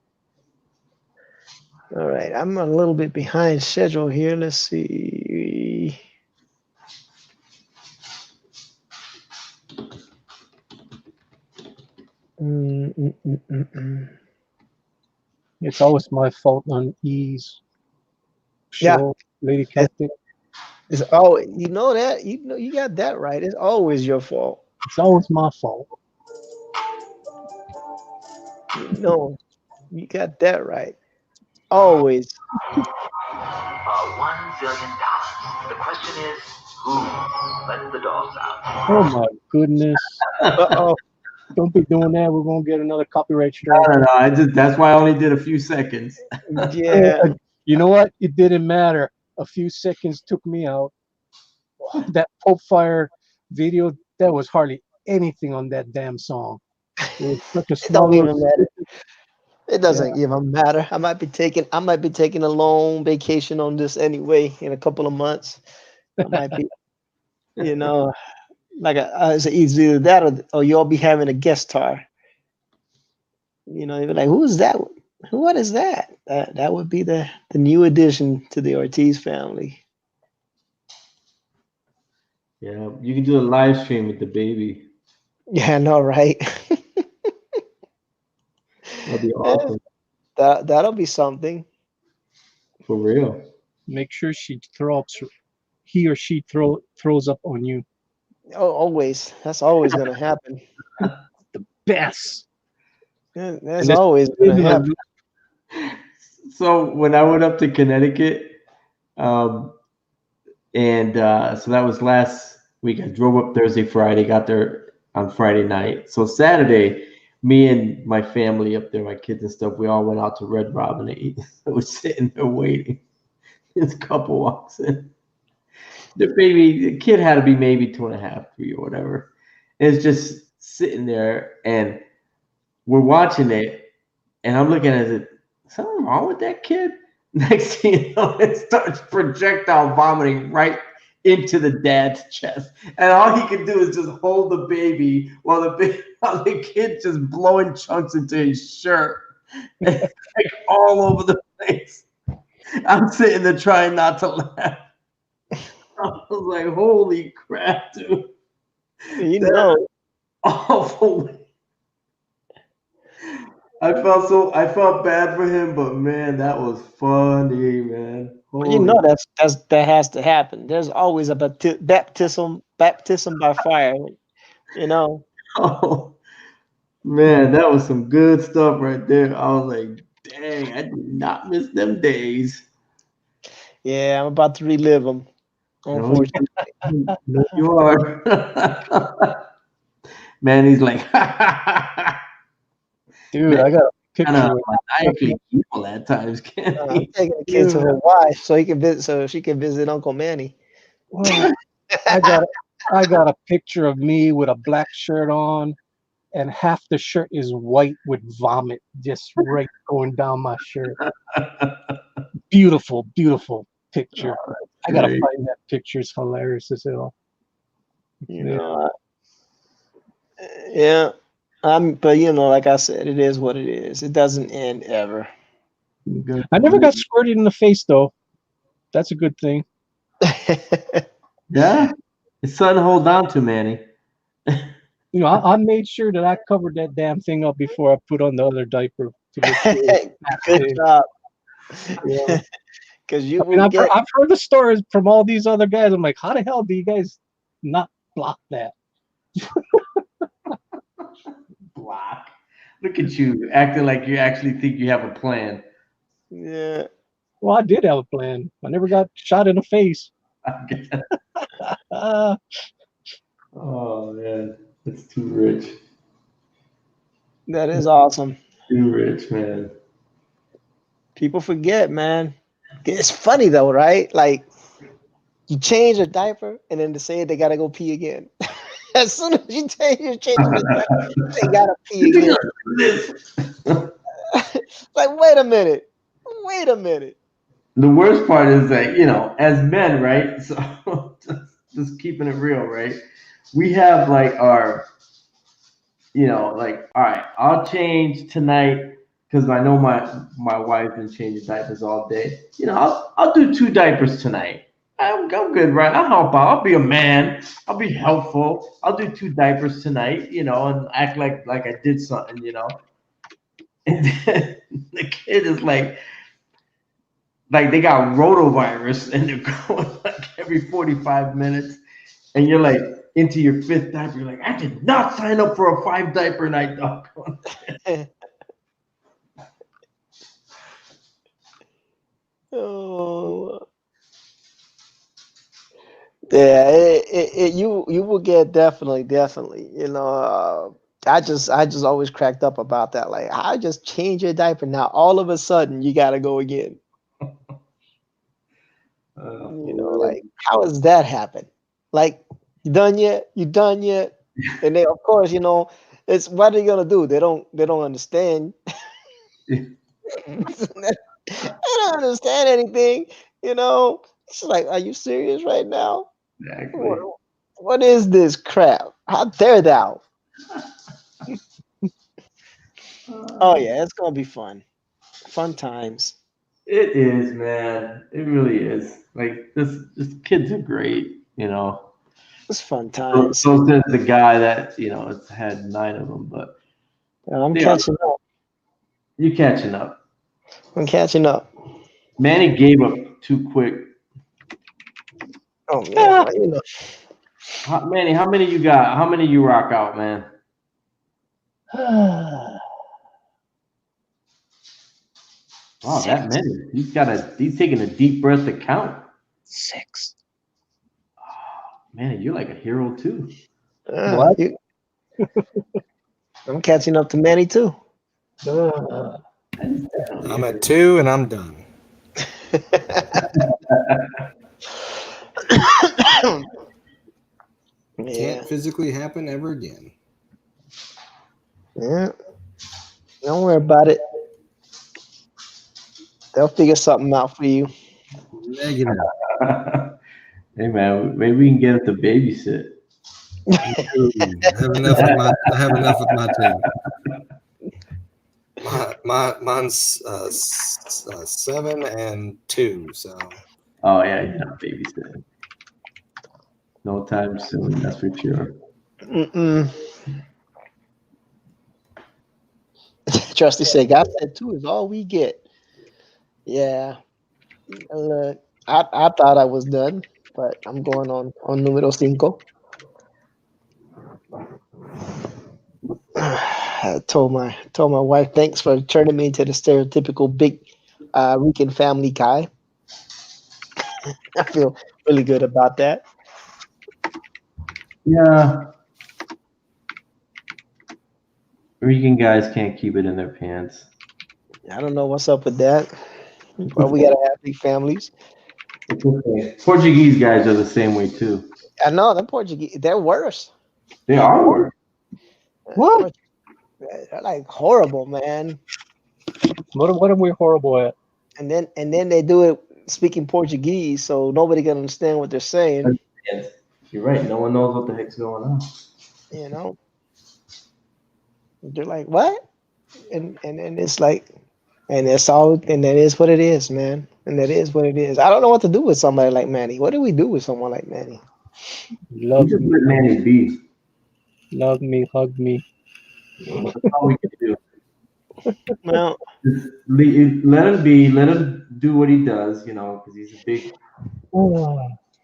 All right, I'm a little bit behind schedule here. Let's see. Mm, mm, mm, mm, mm. It's always my fault on E's Yeah, show, Lady it- Celtic. it's always, you know that, you know, you got that right. It's always your fault. It's always my fault. You know, you got that right. Always. $1 billion. The question is, who let the dogs out? Oh my goodness. Uh-oh. Don't be doing that. We're gonna get another copyright I strike. don't know. That's why I only did a few seconds. Yeah. You know what? It didn't matter. A few seconds took me out. That Pope Fire video, that was hardly anything on that damn song. It was such a It small don't little. even matter. It Yeah. doesn't even matter. I might be taking a long vacation on this anyway in a couple of months. I might be, you know, it's either that or you'll be having a guest star. You know, you'll be like, who's that? What is that? That would be the new addition to the Ortiz family. Yeah, you can do a live stream with the baby. Yeah, I know, right? That'd be Yeah, awesome. that'll be something. For real. Make sure he or she throws up on you. Oh, always. That's always gonna happen. Best. Yeah, And that's always gonna happen. So when I went up to Connecticut, um, and so that was last week. I drove up Thursday, Friday, got there on Friday night. So Saturday, me and my family up there, my kids and stuff, we all went out to Red Robin to eat. I was sitting there waiting. This couple walks in. The kid had to be maybe 2.5, 3 or whatever. And it's just sitting there, and we're watching it, and I'm looking at it. Something wrong with that kid? Next thing you know, it starts projectile vomiting right into the dad's chest, and all he could do is just hold the baby while while the kid just blowing chunks into his shirt, like all over the place. I'm sitting there trying not to laugh. I was like, "Holy crap, dude! You That know, awful." I felt bad for him, but man, that was funny, man. you Holy know that has to happen. There's always a baptism by fire. You know. oh, man, that was some good stuff right there. I was like, dang, I did not miss them days. Yeah, I'm about to relive them. No, Unfortunately. no, you are. Man, he's like, Dude, man, I got a kind of picture. maniacally evil at times, can't I'm he? taking the kid to Dude, Hawaii so he can visit, so she can visit Uncle Manny. well, I got I got a picture of me with a black shirt on, and half the shirt is white with vomit just right going down my shirt. Beautiful, beautiful picture. I gotta Great. find that picture. It's hilarious as hell. You Yeah. know, yeah. But you know, like I said, it is what it is. It doesn't end ever. Good. I never got squirted in the face though. That's a good thing. Yeah, it's something to hold on to, Manny. You know, I made sure that I covered that damn thing up before I put on the other diaper to make sure it Good stayed. job. Yeah. Because you I mean, will get. I've heard the stories from all these other guys. I'm like, how the hell do you guys not block that? Block. Look at you acting like you actually think you have a plan. Yeah. Well, I did have a plan. I never got shot in the face. Uh, Oh man, it's too rich. That is awesome. Too rich, man. People forget, man. It's funny though, right? Like you change a diaper and then they say they gotta go pee again. As soon as you change the diaper, they gotta pee again. Like, wait a minute. Wait a minute. The worst part is that, as men, right? So just keeping it real, right? We have like our, like, all right, I'll change tonight because I know my wife been changing diapers all day. I'll do 2 diapers tonight. I'm good, right? I'll help out. I'll be a man. I'll be helpful. I'll do 2 diapers tonight, and act like I did something. And then the kid is like they got rotavirus and they're going like every 45 minutes, and you're like into your 5th diaper. You're like, I did not sign up for a 5 diaper night, dog. Oh, yeah. You will get definitely. I just always cracked up about that. Like, I just change your diaper now. All of a sudden, you gotta go again. Like, how does that happen? Like, you done yet? You done yet? And they, of course, it's what are you gonna do? They don't understand. They don't understand anything. It's like, are you serious right now? Exactly. What is this crap? How dare thou? Oh yeah, it's gonna be fun. Fun times. It is, man. It really is. Like this kids are great. It's fun So, times. so says the guy that has had 9 of them, but I'm they are. catching up. You're catching up. I'm catching up. Manny gave up too quick. Oh man, Manny, how many you got? How many you rock out, man? Wow, 6. that many. He's taking a deep breath to count. 6. Manny, you're like a hero too. What? I'm catching up to Manny too. I'm at 2 and I'm done. Yeah. Can't physically happen ever again. Yeah. Don't worry about it. They'll figure something out for you. Negative. Hey man, maybe we can get it to babysit. I have enough with my team. Mine's 7 and 2. So. Oh yeah, you're not babysitting. No time soon, that's for sure. Trusty said, God said 2 is all we get. Yeah. Look, I thought I was done, but I'm going on número 5. I told my wife, thanks for turning me into the stereotypical big Rican family guy. I feel really good about that. Yeah. Rican guys can't keep it in their pants. I don't know what's up with that. But we gotta have big families. It's okay. Portuguese guys are the same way too. I know the Portuguese. They're worse. They are worse. What? They're like horrible, man. What are we horrible at? And then they do it speaking Portuguese, so nobody can understand what they're saying. You're right. No one knows what the heck's going on. They're like, what? And it's like, and that's all, and that is what it is, man. And that is what it is. I don't know what to do with somebody like Manny. What do we do with someone like Manny? You just let Manny be. Love me, hug me. That's all we can do. Well, Just let him be. Let him do what he does. Because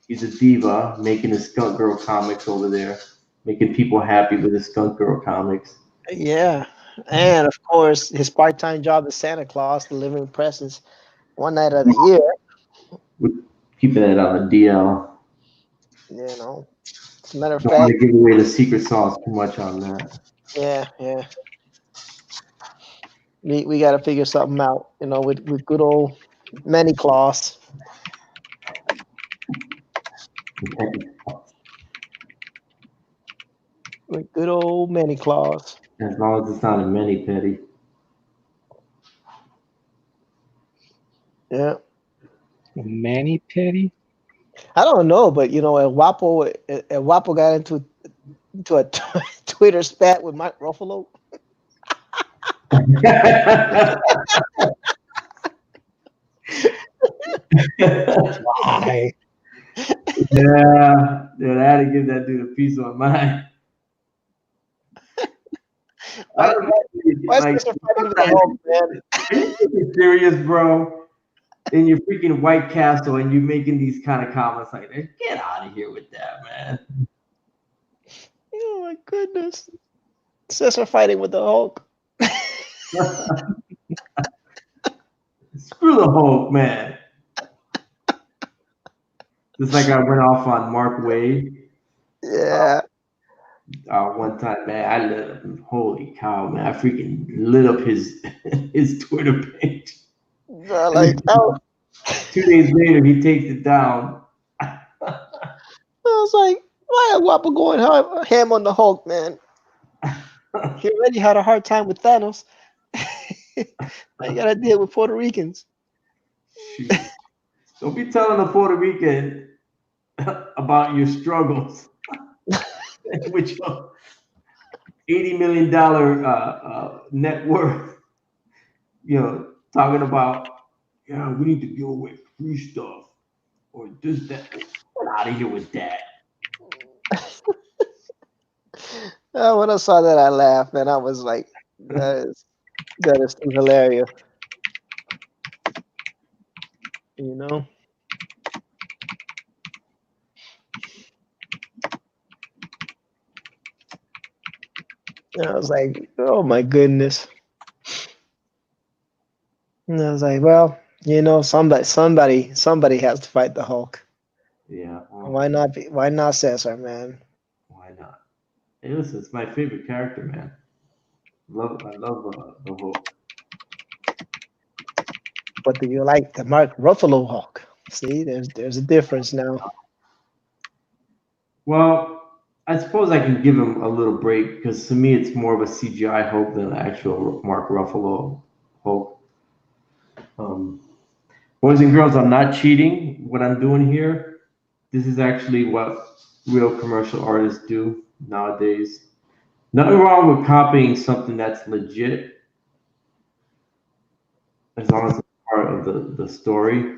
he's a diva, making his Skunk Girl comics over there, making people happy with his Skunk Girl comics. yeah. And of course, his part-time job is Santa Claus, delivering presents one night of the year. We're keeping it on the DL. You know, as a matter of Don't want fact, to give away the secret sauce too much on that. yeah. We got to figure something out. With good old Manny Claus. With good old Manny Claus. As long as it's not a mini petty. Yeah. Manny Petty. I don't know, but El Wapo got into a Twitter spat with Mike Ruffalo. Why? Yeah, I had to give that dude a piece of my mind. I Why, don't why, know, why is like, Mr. fighting with the Hulk, man? are you freaking serious, bro? In your freaking White Castle, and you making these kind of comments like that? Get out of here with that, man. Oh my goodness. Cesar fighting with the Hulk. Screw the Hulk, man. Just like I went off on Mark Wade Yeah. one time, man. I lit up. Holy cow, man! I freaking lit up his his Twitter page. And Like, then 2 days later, he takes it down. I was like, why are Wappa going ham on the Hulk, man? He already had a hard time with Thanos. Now you gotta deal with Puerto Ricans. Shoot. Don't be telling a Puerto Rican about your struggles with your $80 million net worth. Talking about, yeah, we need to give away free stuff or this, that. Get out of here with that. When I saw that, I laughed, man. I was like, that is too hilarious. You know? And I was like, oh my goodness. And I was like, well, somebody has to fight the Hulk. Yeah. Well, Why not Cesar, man? why not? Hey, listen, it's my favorite character, man. I love the Hulk. But do you like the Mark Ruffalo Hulk? See, there's a difference now. Well, I suppose I can give him a little break because to me it's more of a CGI Hulk than an actual Mark Ruffalo Hulk. Boys and girls, I'm not cheating. What I'm doing here, this is actually what real commercial artists do nowadays. Nothing wrong with copying something that's legit, as long as it's part of the story.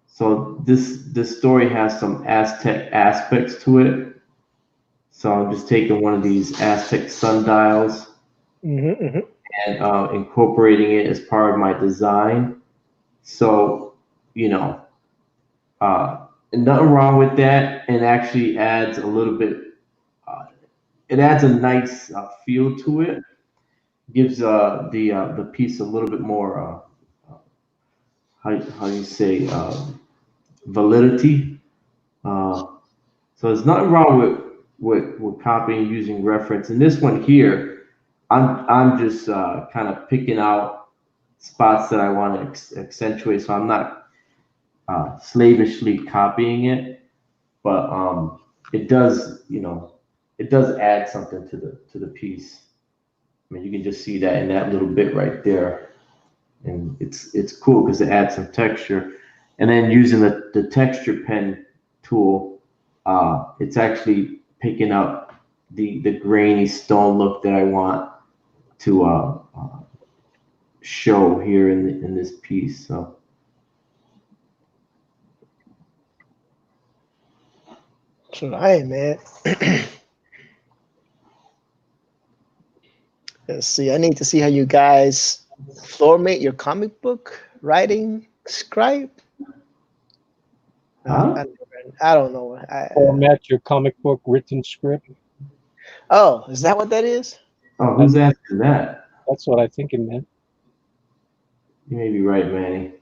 So this story has some Aztec aspects to it. So I'm just taking one of these Aztec sundials Mm-hmm. and incorporating it as part of my design. So, you know, nothing wrong with that, and actually adds a little bit. It adds a nice feel to it. Gives the piece a little bit more. How do you say validity? Uh, so there's nothing wrong with copying using reference. And this one here, I'm just kind of picking out spots that I want to accentuate. So I'm not slavishly copying it, but it does, it does add something to the piece. I mean, you can just see that in that little bit right there, and it's cool because it adds some texture. And then using the texture pen tool, it's actually picking up the grainy stone look that I want to show here in this piece. So Right, man. Let's see. I need to see how you guys format your comic book writing script. Huh? I don't know. Format your comic book written script. Oh, is that what that is? Oh, That's, who's asking that? that's what I think it meant. You may be right, Manny.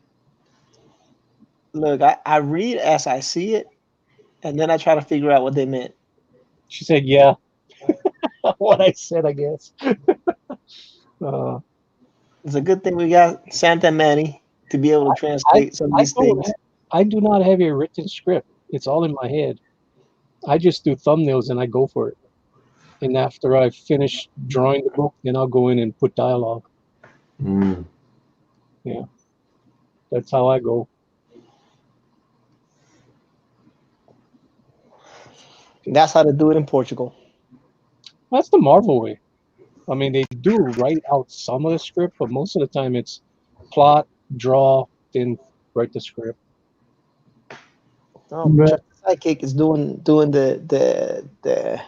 Look, I read as I see it, and then I try to figure out what they meant. She said, "Yeah." What I said, I guess. Uh, It's a good thing we got Santa Manny to be able to I translate some of I these don't things. I do not have a written script. It's all in my head. I just do thumbnails and I go for it. And after I finish drawing the book, then I'll go in and put dialogue. Mm. Yeah, that's how I go. That's how to do it in Portugal. That's the Marvel way. I mean, they do write out some of the script, but most of the time it's plot, draw, then write the script. Oh, Right. Trusty Sidekick is doing the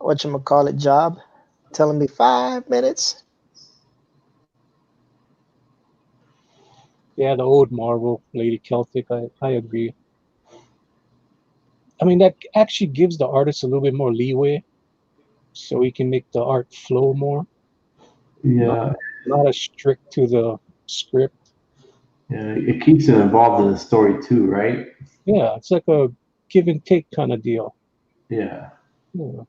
whatchamacallit job, telling me 5 minutes. Yeah, the old Marvel, Lady Celtic, I agree. I mean, that actually gives the artist a little bit more leeway so he can make the art flow more, not, Yeah, not as strict to the script. yeah. It keeps him involved in the story too, right? Yeah, it's like a give and take kind of deal. Yeah. Yeah.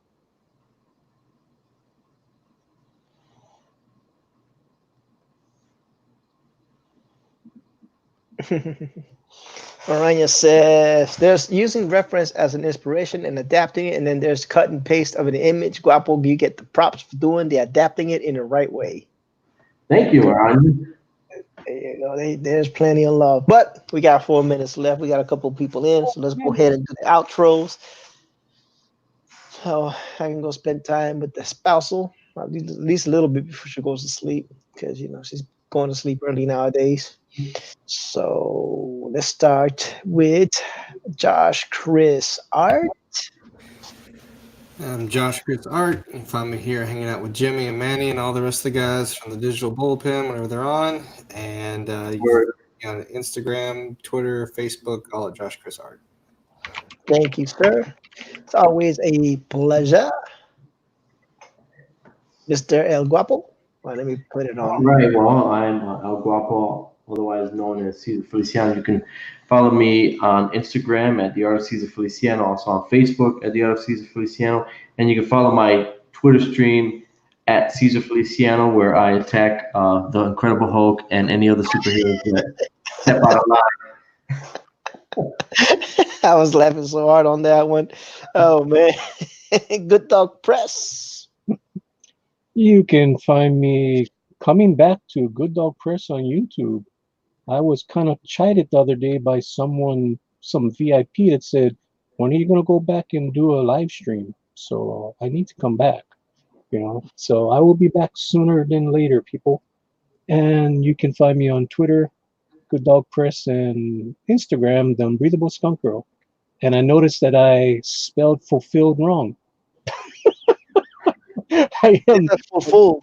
Aranya says there's using reference as an inspiration and adapting it, and then there's cut and paste of an image. Guapo, you get the props for doing the adapting it in the right way. Thank you, Ron. There you go. There's plenty of love. But we got 4 minutes left. We got a couple of people in, so let's go ahead and do the outros. So I can go spend time with the spousal, at least a little bit before she goes to sleep, because she's going to sleep early nowadays. So let's start with Josh Chris Art. I'm Josh Chris Art. You can find me here hanging out with Jimmy and Manny and all the rest of the guys from the Digital Bullpen whenever they're on. And you can find me on Instagram, Twitter, Facebook, all at Josh Chris Art. Thank you, sir. It's always a pleasure. Mr. El Guapo. Well, let me put it All on. right. Well, I'm El Guapo, otherwise known as Cesar Feliciano. You can follow me on Instagram at the Art of Cesar Feliciano, also on Facebook at the Art of Cesar Feliciano, and you can follow my Twitter stream at Cesar Feliciano, where I attack the Incredible Hulk and any other superheroes that step out of line. I was laughing so hard on that one. Oh, man. Good Dog Press. You can find me coming back to Good Dog Press on YouTube. I was kind of chided the other day by someone, some VIP that said, "When are you going to go back and do a live stream?" So I need to come back. So I will be back sooner than later, people. And you can find me on Twitter, Good Dog Press, and Instagram, The Unbreathable Skunk Girl. And I noticed that I spelled fulfilled wrong. I am That's for fool.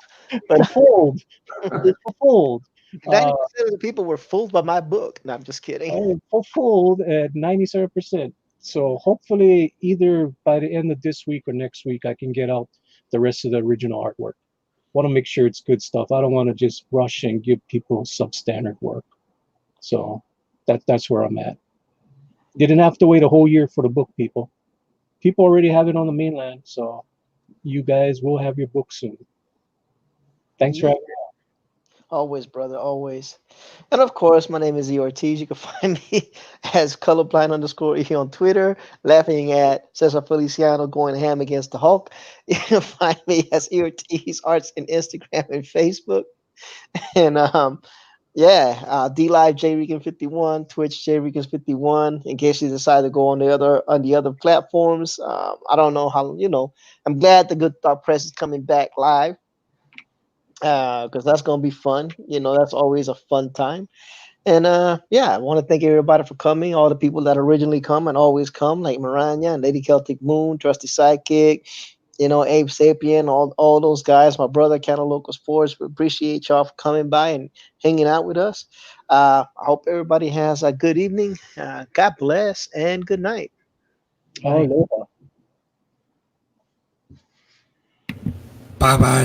But fulfilled. It's fulfilled. 90% of the people were fooled by my book. No, I'm just I kidding. am fulfilled at 97%. So hopefully, either by the end of this week or next week, I can get out the rest of the original artwork. Want to make sure it's good stuff. I don't want to just rush and give people substandard work. So that's where I'm at. Didn't have to wait a whole year for the book, people. People already have it on the mainland, so you guys will have your book soon. Thanks for Yeah. having me. Always, brother, always. And of course, my name is E. Ortiz. You can find me as colorblind underscore E on Twitter, laughing at Cesar Feliciano going ham against the Hulk. You can find me as E. Ortiz Arts in Instagram and Facebook. And yeah, DLive J Regan 51, Twitch J Regan 51. In case you decide to go on the other platforms, I don't know how. I'm glad the Good Thought Press is coming back live because that's gonna be fun. That's always a fun time. And yeah, I want to thank everybody for coming. All the people that originally come and always come, like Maranya and Lady Celtic Moon, Trusty Sidekick, Abe Sapien, all those guys, my brother, Canal Local Sports. We appreciate y'all for coming by and hanging out with us. I hope everybody has a good evening. God bless and good night. Aloha. Bye bye.